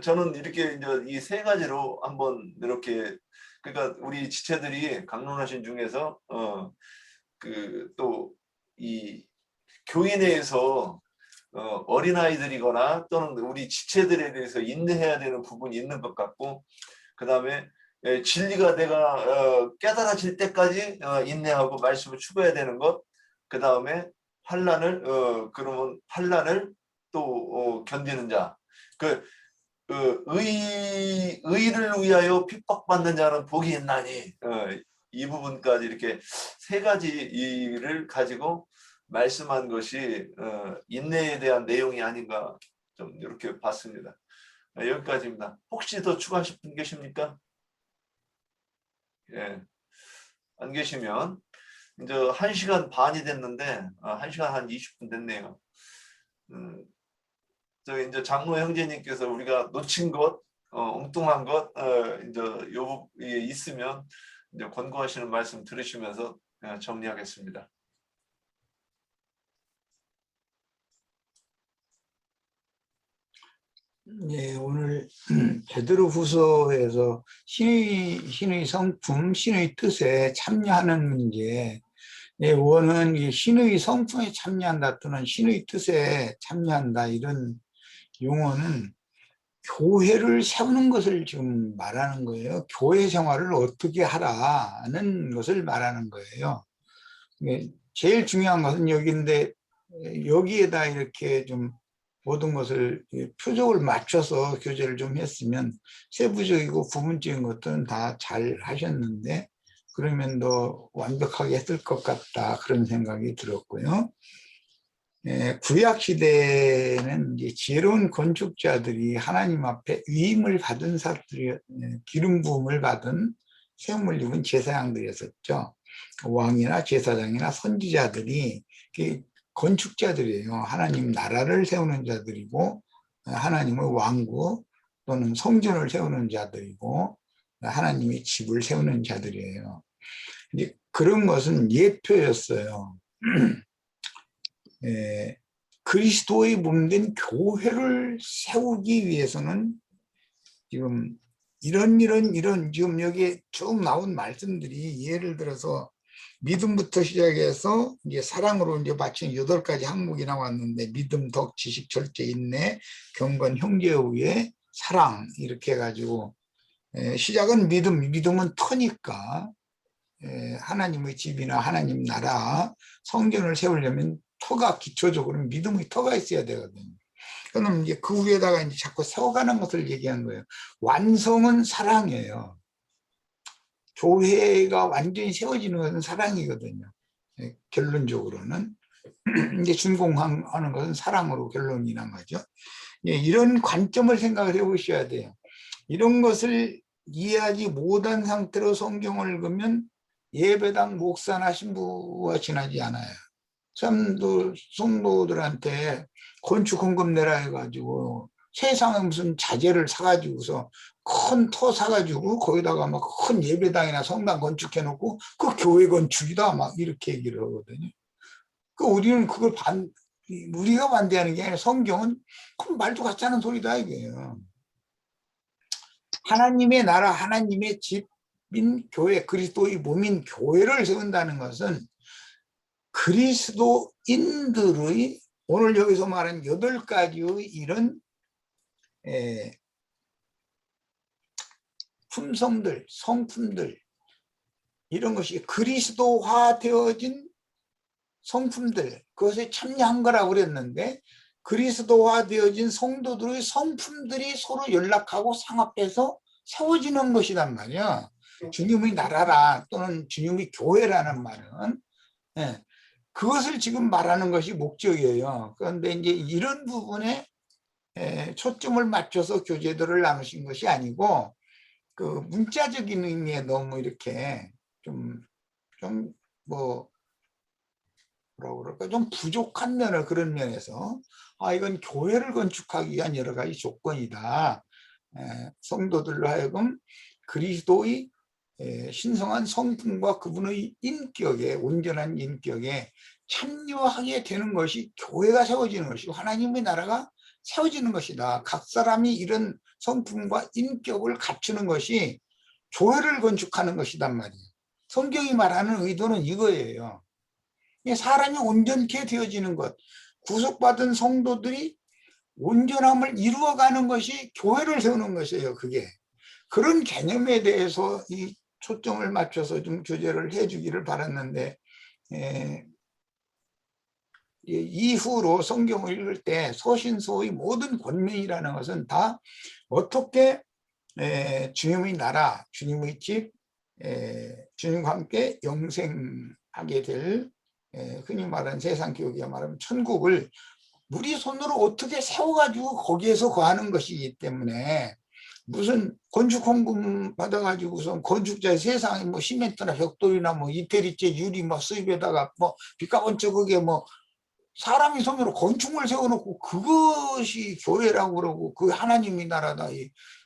저는 이렇게 이제 이 세 가지로 한번 이렇게, 그러니까 우리 지체들이 강론하신 중에서 또 이 교회 내에서 어린아이들이거나 또는 우리 지체들에 대해서 인내해야 되는 부분이 있는 것 같고, 그 다음에 진리가 내가 깨달아질 때까지 인내하고 말씀을 추구해야 되는 것, 그 다음에 그러면 환난을 또 견디는 자, 의를 위하여 핍박받는 자는 복이 있나니, 이 부분까지 이렇게 세 가지 일을 가지고 말씀한 것이 인내에 대한 내용이 아닌가 좀 이렇게 봤습니다. 여기까지입니다. 혹시 더 추가하실 분 계십니까? 예, 안 계시면 이제 1시간 반이 됐는데 1시간 한 20분 됐네요. 저 이제 장로 형제님께서 우리가 놓친 것, 엉뚱한 것 이제 있으면 이제 권고하시는 말씀 들으시면서 정리하겠습니다. 예, 오늘 베드로후서에서 신의 성품, 신의 뜻에 참여하는 문제. 예, 원은 이 신의 성품에 참여한다 또는 신의 뜻에 참여한다 이런 용어는 교회를 세우는 것을 지금 말하는 거예요. 교회 생활을 어떻게 하라는 것을 말하는 거예요. 예, 제일 중요한 것은 여기인데 여기에다 이렇게 좀 모든 것을 표적을 맞춰서 교제를 좀 했으면 세부적이고 부분적인 것들은 다 잘 하셨는데 그러면 더 완벽하게 했을 것 같다 그런 생각이 들었고요. 구약 시대에는 이제 지혜로운 건축자들이 하나님 앞에 위임을 받은 사람들이 기름 부음을 받은 세움을 입은 제사장들이었었죠. 왕이나 제사장이나 선지자들이 건축자들이에요. 하나님 나라를 세우는 자들이고 하나님의 왕국 또는 성전을 세우는 자들이고 하나님의 집을 세우는 자들이에요. 이제 그런 것은 예표였어요. 그리스도의 몸된 교회를 세우기 위해서는 지금 이런 지금 여기 쭉 나온 말씀들이 예를 들어서 믿음부터 시작해서 이제 사랑으로 이제 마침 8가지 항목이 나왔는데 믿음, 덕, 지식, 절제, 인내, 경건, 형제의회, 사랑 이렇게 해가지고 시작은 믿음은 터니까 하나님의 집이나 하나님 나라 성전을 세우려면 터가 기초적으로 믿음의 터가 있어야 되거든요. 그럼 이제 그 위에다가 이제 자꾸 세워가는 것을 얘기한 거예요. 완성은 사랑이에요. 교회가 완전히 세워지는 것은 사랑이거든요. 결론적으로는 이제 준공하는 것은 사랑으로 결론이 난 거죠. 이런 관점을 생각을 해보셔야 돼요. 이런 것을 이해하지 못한 상태로 성경을 읽으면 예배당 목사나 신부와 지나지 않아요. 성도들한테 건축 헌금 내라 해가지고 세상에 무슨 자재를 사가지고서 큰 터 사가지고 거기다가 막 큰 예배당이나 성당 건축해놓고 그 교회 건축이다 막 이렇게 얘기를 하거든요. 우리는 그걸 우리가 반대하는 게 아니라 성경은 그 말도 같지 않은 소리다 이거예요. 하나님의 나라, 하나님의 집인 교회, 그리스도의 몸인 교회를 세운다는 것은 그리스도인들의 오늘 여기서 말한 8가지의 이런 품성들, 성품들 이런 것이 그리스도화 되어진 성품들 그것에 참여한 거라고 그랬는데 그리스도화 되어진 성도들의 성품들이 서로 연락하고 상합해서 세워지는 것이란 말이야. 주님의 나라라 또는 주님의 교회라는 말은 그것을 지금 말하는 것이 목적이에요. 그런데 이제 이런 부분에 초점을 맞춰서 교제들을 나누신 것이 아니고 그 문자적인 의미에 너무 이렇게 뭐라고 그럴까 좀 부족한 면을 그런 면에서 이건 교회를 건축하기 위한 여러 가지 조건이다. 성도들로 하여금 그리스도의 신성한 성품과 그분의 인격에 온전한 인격에 참여하게 되는 것이 교회가 세워지는 것이고 하나님의 나라가 세워지는 것이다. 각 사람이 이런 성품과 인격을 갖추는 것이 교회를 건축하는 것이단 말이에요. 성경이 말하는 의도는 이거예요. 사람이 온전케 되어지는 것, 구속받은 성도들이 온전함을 이루어가는 것이 교회를 세우는 것이에요. 그게 그런 개념에 대해서 이 초점을 맞춰서 좀 교제를 해주기를 바랐는데 이후로 성경을 읽을 때 소신소의 모든 권면이라는 것은 다 어떻게 주님의 나라, 주님의 집, 주님과 함께 영생하게 될 흔히 말하는 세상 교육이야 말하면 천국을 우리 손으로 어떻게 세워가지고 거기에서 거하는 것이기 때문에 무슨 건축 헌금 받아가지고서 건축자의 세상에 뭐 시멘트나 벽돌이나 뭐 이태리째 유리 뭐 수입에다가 뭐 빚값은 그게 뭐 사람이 손으로 건축물 세워놓고 그것이 교회라고 그러고 그 하나님의 나라다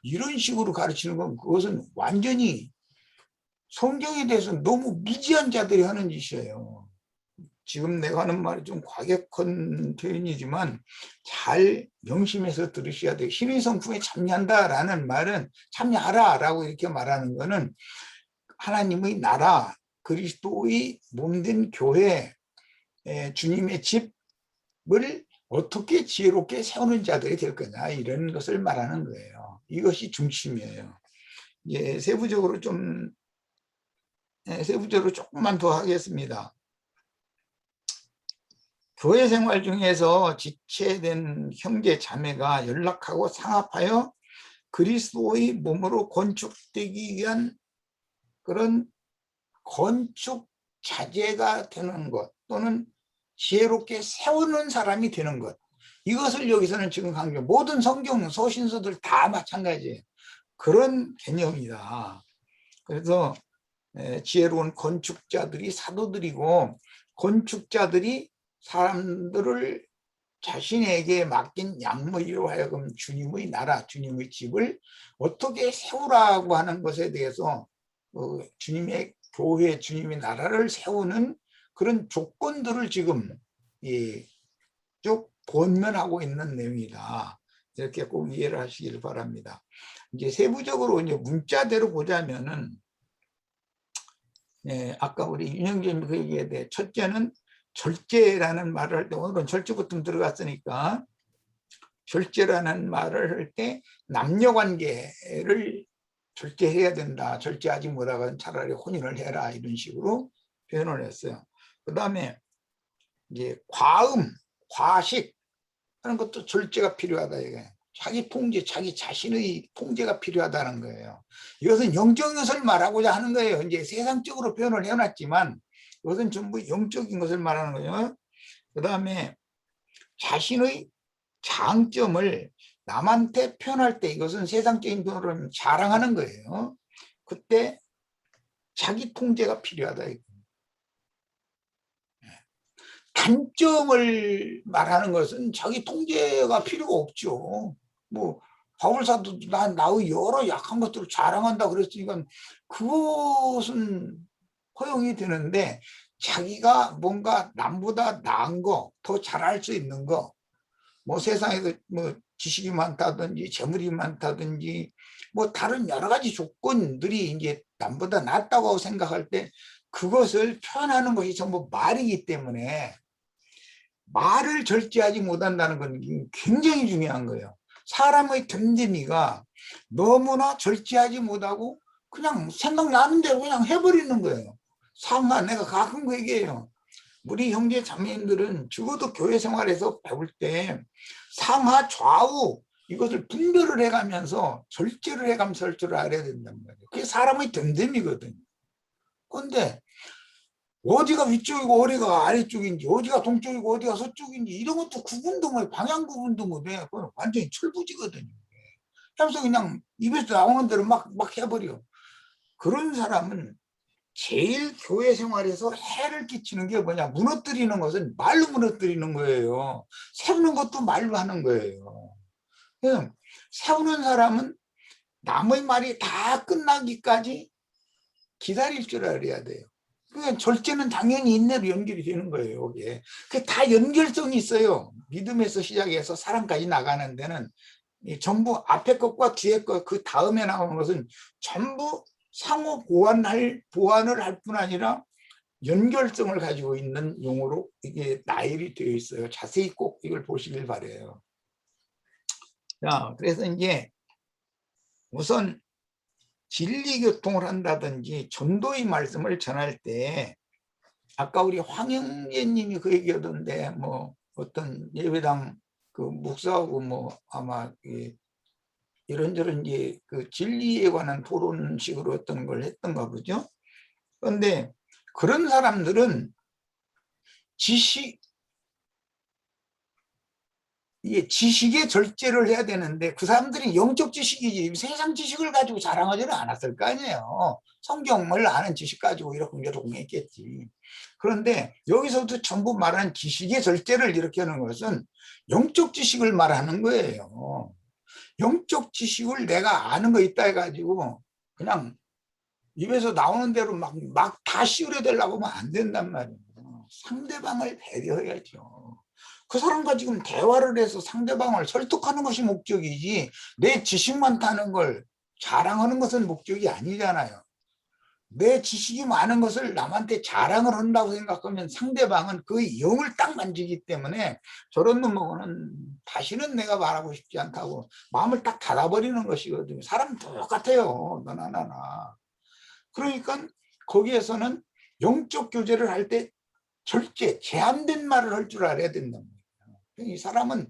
이런 식으로 가르치는 건 그것은 완전히 성경에 대해서 너무 무지한 자들이 하는 짓이에요. 지금 내가 하는 말이 좀 과격한 표현이지만 잘 명심해서 들으셔야 돼요. 신의 성품에 참여한다라는 말은 참여하라라고 이렇게 말하는 거는 하나님의 나라, 그리스도의 몸된 교회, 주님의 집을 어떻게 지혜롭게 세우는 자들이 될 거냐, 이런 것을 말하는 거예요. 이것이 중심이에요. 이제 세부적으로 조금만 더 하겠습니다. 교회 생활 중에서 지체된 형제 자매가 연락하고 상합하여 그리스도의 몸으로 건축되기 위한 그런 건축 자재가 되는 것, 또는 지혜롭게 세우는 사람이 되는 것, 이것을 여기서는 지금 강조, 모든 성경 소신서들 다 마찬가지예요. 그런 개념이다. 그래서 지혜로운 건축자들이 사도들이고, 건축자들이 사람들을 자신에게 맡긴 양모이로 하여금 주님의 나라, 주님의 집을 어떻게 세우라고 하는 것에 대해서 주님의 교회, 주님의 나라를 세우는 그런 조건들을 지금 쭉 본면하고 있는 내용이다. 이렇게 꼭 이해를 하시길 바랍니다. 이제 세부적으로 이제 문자대로 보자면은, 아까 우리 윤영재님 그 얘기에 대해 첫째는 절제라는 말을 할 때, 오늘은 절제부터 들어갔으니까, 절제라는 말을 할 때 남녀관계를 절제해야 된다. 절제하지 못하면 차라리 혼인을 해라, 이런 식으로 표현을 했어요. 그 다음에 이제 과음, 과식 하는 것도 절제가 필요하다, 이게. 자기 통제, 자기 자신의 통제가 필요하다는 거예요. 이것은 영적 것을 말하고자 하는 거예요. 이제 세상적으로 표현을 해놨지만 이것은 전부 영적인 것을 말하는 거예요. 그 다음에 자신의 장점을 남한테 표현할 때, 이것은 세상적인 표현으로 자랑하는 거예요. 그때 자기 통제가 필요하다. 단점을 말하는 것은 자기 통제가 필요가 없죠. 뭐 바울사도 나의 여러 약한 것들을 자랑한다 그랬으니까 그것은 허용이 되는데, 자기가 뭔가 남보다 나은 거, 더 잘할 수 있는 거, 뭐 세상에서 뭐 지식이 많다든지 재물이 많다든지 뭐 다른 여러 가지 조건들이 이제 남보다 낫다고 생각할 때 그것을 표현하는 것이 전부 말이기 때문에 말을 절제하지 못한다는 건 굉장히 중요한 거예요. 사람의 됨됨이가 너무나 절제하지 못하고 그냥 생각나는 대로 그냥 해버리는 거예요. 상하, 내가 가끔 그 얘기해요. 우리 형제 자매님들은 적어도 교회 생활에서 배울 때 상하 좌우 이것을 분별을 해가면서 절제를 해가면서 할 줄 알아야 된단 말이에요. 그게 사람의 됨됨이거든요. 그런데 어디가 위쪽이고 어디가 아래쪽인지, 어디가 동쪽이고 어디가 서쪽인지 이런 것도 구분도 못해. 방향 구분도 못해. 그건 완전히 철부지거든요. 그래서 그냥 입에서 나오는 대로 막 해버려. 그런 사람은 제일 교회 생활에서 해를 끼치는 게 뭐냐, 무너뜨리는 것은 말로 무너뜨리는 거예요. 세우는 것도 말로 하는 거예요. 세우는 사람은 남의 말이 다 끝나기까지 기다릴 줄 알아야 돼요. 그러니까 절제는 당연히 인내로 연결이 되는 거예요. 이게 다 연결성이 있어요. 믿음에서 시작해서 사랑까지 나가는 데는 전부 앞에 것과 뒤에 것, 그 다음에 나오는 것은 전부 상호 보완을 할 뿐 아니라 연결성을 가지고 있는 용어로 이게 나열이 되어 있어요. 자세히 꼭 이걸 보시길 바래요. 자, 그래서 이제 우선 진리교통을 한다든지 전도의 말씀을 전할 때, 아까 우리 황영재님이 그 얘기하던데, 뭐 어떤 예배당 그 목사하고 뭐 아마 이런저런 이제 그 진리에 관한 토론식으로 어떤 걸 했던가 보죠. 그런데 그런 사람들은 지식에 절제를 해야 되는데, 그 사람들이 영적 지식이지 세상 지식을 가지고 자랑하지는 않았을 거 아니에요. 성경을 아는 지식 가지고 이렇게 동의했겠지. 그런데 여기서도 전부 말하는 지식의 절제를 이렇게 하는 것은 영적 지식을 말하는 거예요. 영적 지식을 내가 아는 거 있다 해가지고 그냥 입에서 나오는 대로 막 다 씌우려 되려고 하면 안 된단 말이에요. 상대방을 배려해야죠. 그 사람과 지금 대화를 해서 상대방을 설득하는 것이 목적이지 내 지식 많다는 걸 자랑하는 것은 목적이 아니잖아요. 내 지식이 많은 것을 남한테 자랑을 한다고 생각하면 상대방은 그 영을 딱 만지기 때문에 저런 놈하고는 다시는 내가 말하고 싶지 않다고 마음을 딱 닫아버리는 것이거든요. 사람 똑같아요. 너나 나나. 그러니까 거기에서는 영적 교제를 할 때 절제, 제한된 말을 할 줄 알아야 된다는 거예요. 이 사람은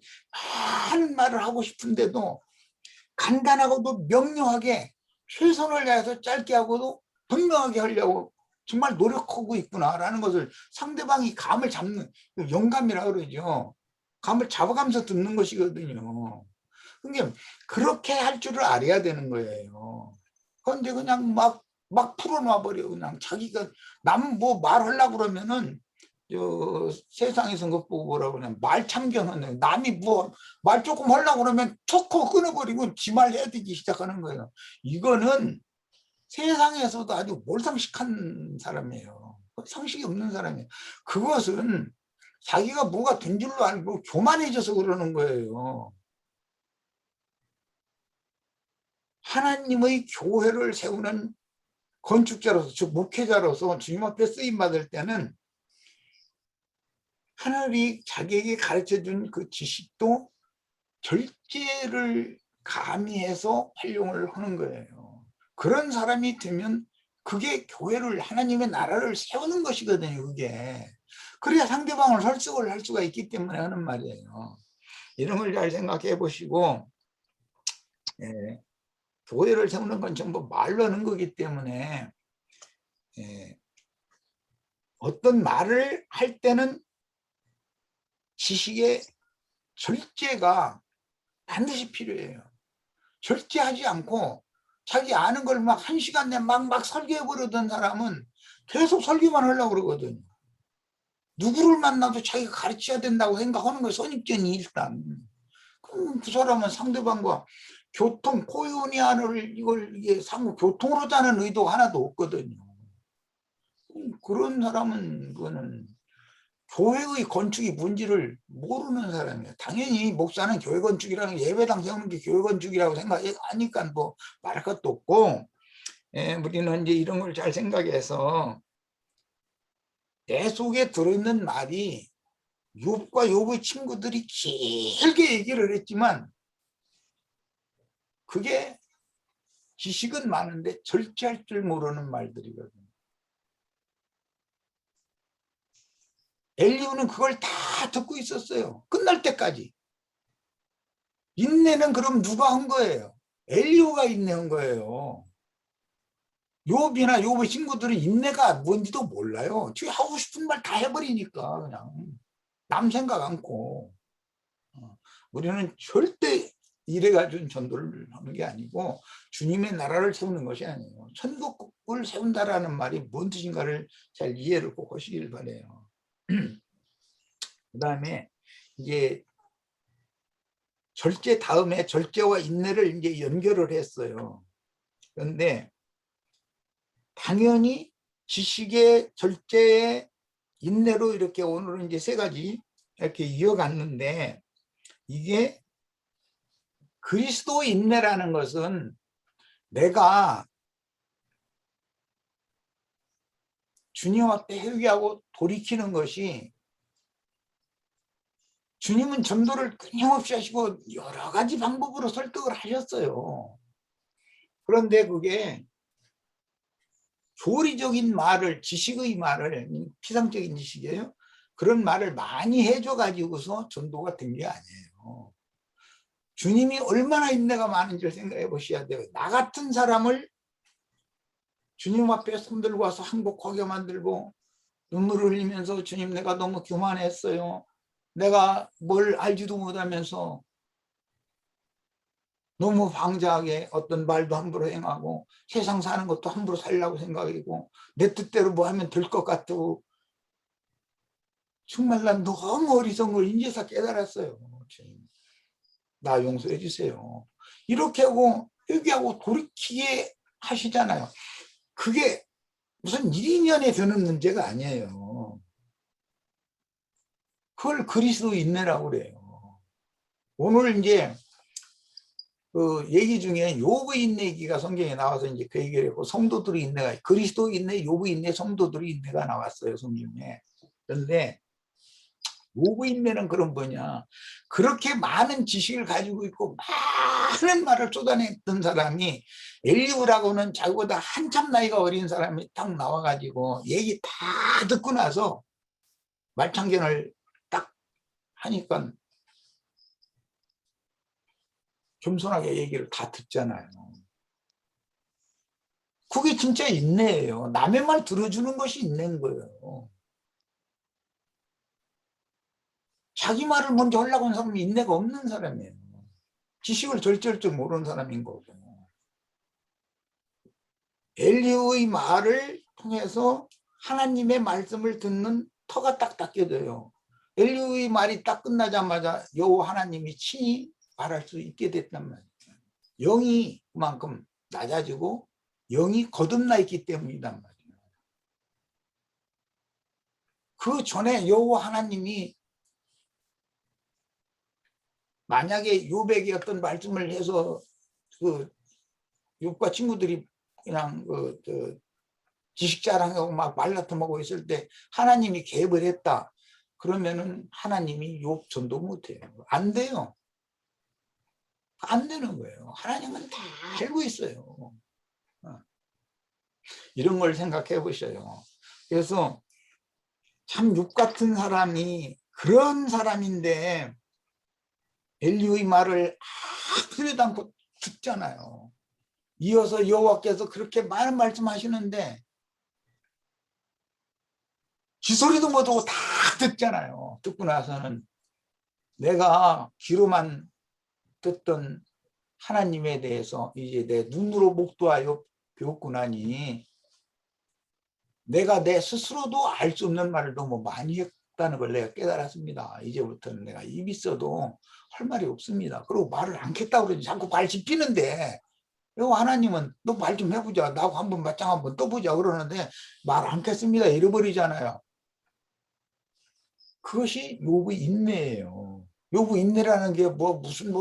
많은 말을 하고 싶은데도 간단하고도 명료하게 최선을 다해서 짧게 하고도 분명하게 하려고 정말 노력하고 있구나라는 것을 상대방이 감을 잡는, 영감이라고 그러죠. 감을 잡아가면서 듣는 것이거든요. 그러니까 그렇게 할 줄을 알아야 되는 거예요. 그런데 그냥 막 풀어놔 버려. 그냥 자기가 남 뭐 말하려고 그러면은 세상에서 그 보고 뭐라고 그냥 말 참견하는, 남이 뭐 말 조금 하려고 그러면 툭 하고 끊어버리고 지 말 해대기 시작하는 거예요. 이거는 세상에서도 아주 몰상식한 사람이에요. 상식이 없는 사람이에요. 그것은 자기가 뭐가 된 줄로 알고 교만해져서 그러는 거예요. 하나님의 교회를 세우는 건축자로서, 즉 목회자로서 주님 앞에 쓰임 받을 때는 하늘이 자기에게 가르쳐준 그 지식도 절제를 가미해서 활용을 하는 거예요. 그런 사람이 되면 그게 교회를, 하나님의 나라를 세우는 것이거든요. 그게. 그래야 상대방을 설득을 할 수가 있기 때문에 하는 말이에요. 이런 걸 잘 생각해 보시고, 예, 교회를 세우는 건 전부 말로 하는 거기 때문에 어떤 말을 할 때는 지식의 절제가 반드시 필요해요. 절제하지 않고 자기 아는 걸 막 1시간 내에 막 설계해 버리던 사람은 계속 설계만 하려고 그러거든요. 누구를 만나도 자기가 가르쳐야 된다고 생각하는 거예요. 선입견이 일단. 그럼 그 사람은 상대방과 교통, 코이오니아를 이게 상호 교통으로 하자는 의도가 하나도 없거든요. 그런 사람은 그거는 교회의 건축이 뭔지를 모르는 사람이에요. 당연히 목사는 교회 건축이라는 예배당 세우는 게 교회 건축이라고 생각하니까 뭐 말할 것도 없고, 우리는 이제 이런 걸 잘 생각해서 내 속에 들어있는 말이, 욥과 욥의 친구들이 길게 얘기를 했지만 그게 지식은 많은데 절제할 줄 모르는 말들이거든요. 엘리후는 그걸 다 듣고 있었어요. 끝날 때까지. 인내는 그럼 누가 한 거예요? 엘리후가 인내한 거예요. 욥이나 욥의 친구들은 인내가 뭔지도 몰라요. 지금 하고 싶은 말 다 해버리니까 그냥 남 생각 않고. 우리는 절대 이래가지고 전도를 하는 게 아니고 주님의 나라를 세우는 것이 아니에요. 천국을 세운다라는 말이 뭔 뜻인가를 잘 이해를 꼭 하시길 바라요. 그 다음에 이제 절제 다음에 절제와 인내를 이제 연결을 했어요. 그런데 당연히 지식의 절제의 인내로 이렇게 오늘은 이제 3가지 이렇게 이어갔는데, 이게 그리스도 인내라는 것은 내가 주님 앞에 회개하고 돌이키는 것이, 주님은 전도를 끊임없이 하시고 여러 가지 방법으로 설득을 하셨어요. 그런데 그게 교리적인 말을, 지식의 말을, 피상적인 지식이에요. 그런 말을 많이 해줘 가지고서 전도가 된 게 아니에요. 주님이 얼마나 인내가 많은지를 생각해 보셔야 돼요. 나 같은 사람을 주님 앞에 손들고 와서 항복하게 만들고 눈물을 흘리면서 주님 내가 너무 교만했어요. 내가 뭘 알지도 못하면서 너무 방자하게 어떤 말도 함부로 행하고 세상 사는 것도 함부로 살려고 생각이고 내 뜻대로 뭐 하면 될 것 같고, 정말 난 너무 어리석은 걸 이제서 깨달았어요. 나 용서해 주세요. 이렇게 하고 회개하고 돌이키게 하시잖아요. 그게 무슨 1, 2년에 되는 문제가 아니에요. 그걸 그리스도 인내라고 그래요. 오늘 이제 그 얘기 중에 욥의 인내 얘기가 성경에 나와서 이제 그 얘기를 했고, 성도들의 인내가, 그리스도 인내, 욥의 인내, 성도들의 인내가 나왔어요, 성경에. 그런데 욥의 인내는 그런 뭐냐, 그렇게 많은 지식을 가지고 있고 많은 말을 쏟아냈던 사람이, 엘리후라고는 자기보다 한참 나이가 어린 사람이 딱 나와가지고 얘기 다 듣고 나서 말참견을 딱 하니까 겸손하게 얘기를 다 듣잖아요. 그게 진짜 인내예요. 남의 말 들어주는 것이 인내인 거예요. 자기 말을 먼저 하려고 하는 사람이 인내가 없는 사람이에요. 지식을 절제할 줄 모르는 사람인 거고. 엘리후의 말을 통해서 하나님의 말씀을 듣는 터가 딱 닦여져요. 엘리후의 말이 딱 끝나자마자 여호와 하나님이 친히 말할 수 있게 됐단 말이에요. 영이 그만큼 낮아지고 영이 거듭나 있기 때문이란 말이에요. 그 전에 여호와 하나님이 만약에 욥에게 어떤 말씀을 해서 그 욥과 친구들이 그냥 지식 자랑하고 막 말다툼하고 있을 때 하나님이 개입을 했다. 그러면은 하나님이 욥 전도 못해요. 안 돼요. 안 되는 거예요. 하나님은 다 알고 있어요. 이런 걸 생각해 보셔요. 그래서 참 욥 같은 사람이 그런 사람인데 엘리후의 말을 들여다 않고 듣잖아요. 이어서 여호와께서 그렇게 많은 말씀하시는데 쥐소리도 못하고 다 듣잖아요. 듣고 나서는 내가 귀로만 듣던 하나님에 대해서 이제 내 눈으로 목도하여 배웠구나니 내가 내 스스로도 알 수 없는 말을 너무 많이 했다는 걸 내가 깨달았습니다. 이제부터는 내가 입이 있어도 할 말이 없습니다. 그리고 말을 않겠다고 그러지 자꾸 말 짚히는데 하나님은 너 말 좀 해보자. 나하고 한번 맞짱 한번 떠보자 그러는데 말 않겠습니다. 이래버리잖아요. 그것이 욥의 인내예요. 욥의 인내라는 게 무슨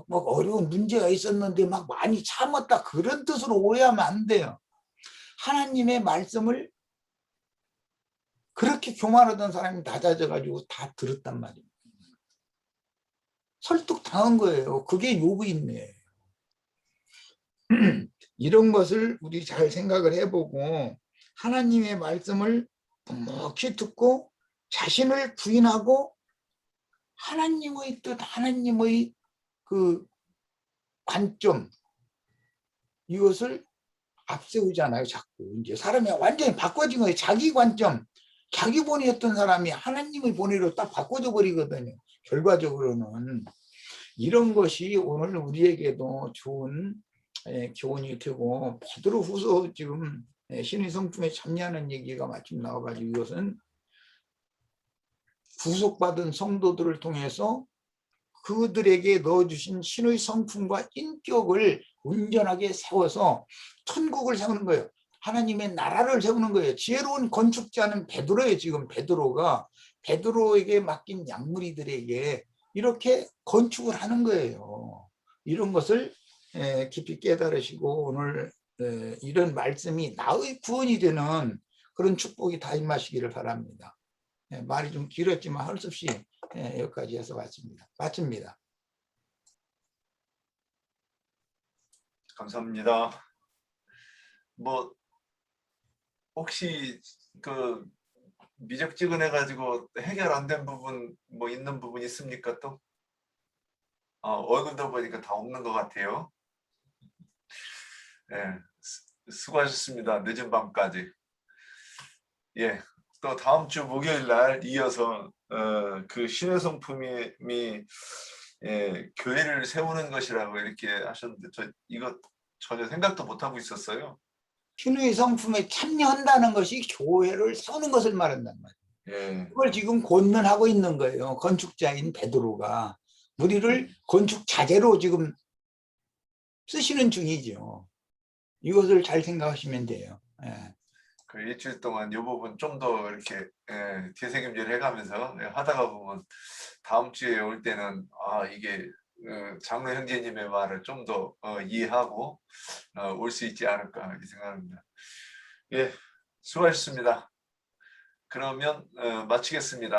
어려운 문제가 있었는데 막 많이 참았다 그런 뜻으로 오해하면 안 돼요. 하나님의 말씀을 그렇게 교만하던 사람이 낮아져가지고 다 들었단 말이에요. 설득당한 거예요. 그게 욥의 인내예요. 이런 것을 우리 잘 생각을 해보고 하나님의 말씀을 묵묵히 듣고 자신을 부인하고 하나님의 뜻, 하나님의 그 관점 이것을 앞세우잖아요. 자꾸 이제 사람이 완전히 바꿔진 거예요. 자기 관점, 자기 본의였던 사람이 하나님의 본의로 딱 바꿔져 버리거든요. 결과적으로는 이런 것이 오늘 우리에게도 좋은 교훈이 되고 베드로후서 지금 신의 성품에 참여하는 얘기가 마침 나와가지고 이것은 구속받은 성도들을 통해서 그들에게 넣어주신 신의 성품과 인격을 온전하게 세워서 천국을 세우는 거예요. 하나님의 나라를 세우는 거예요. 지혜로운 건축자는 베드로예요. 지금 베드로에게 맡긴 양무리들에게 이렇게 건축을 하는 거예요. 이런 것을 깊이 깨달으시고 오늘 이런 말씀이 나의 구원이 되는 그런 축복이 다 임하시기를 바랍니다. 말이 좀 길었지만 할 수 없이 여기까지 해서 마칩니다. 감사합니다. 혹시 그 미적지근해 가지고 해결 안 된 부분 있는 부분 있습니까 또? 얼굴도 보니까 다 없는 것 같아요. 수고하셨습니다. 늦은 밤까지. 또 다음 주 목요일 날 이어서 그 신의 성품이 교회를 세우는 것이라고 이렇게 하셨는데 저 이거 전혀 생각도 못 하고 있었어요. 신의 성품에 참여한다는 것이 교회를 세우는 것을 말한단 말이에요. 그걸 지금 권면하고 있는 거예요. 건축자인 베드로가 우리를 건축 자재로 지금 쓰시는 중이죠. 이것을 잘 생각하시면 돼요. 그 일주일 동안 이 부분 좀 더 이렇게 되새김질 해가면서 하다가 보면 다음 주에 올 때는 이게 장로 형제님의 말을 좀 더 이해하고 올 수 있지 않을까 이렇게 생각합니다. 예, 수고하셨습니다. 그러면 마치겠습니다.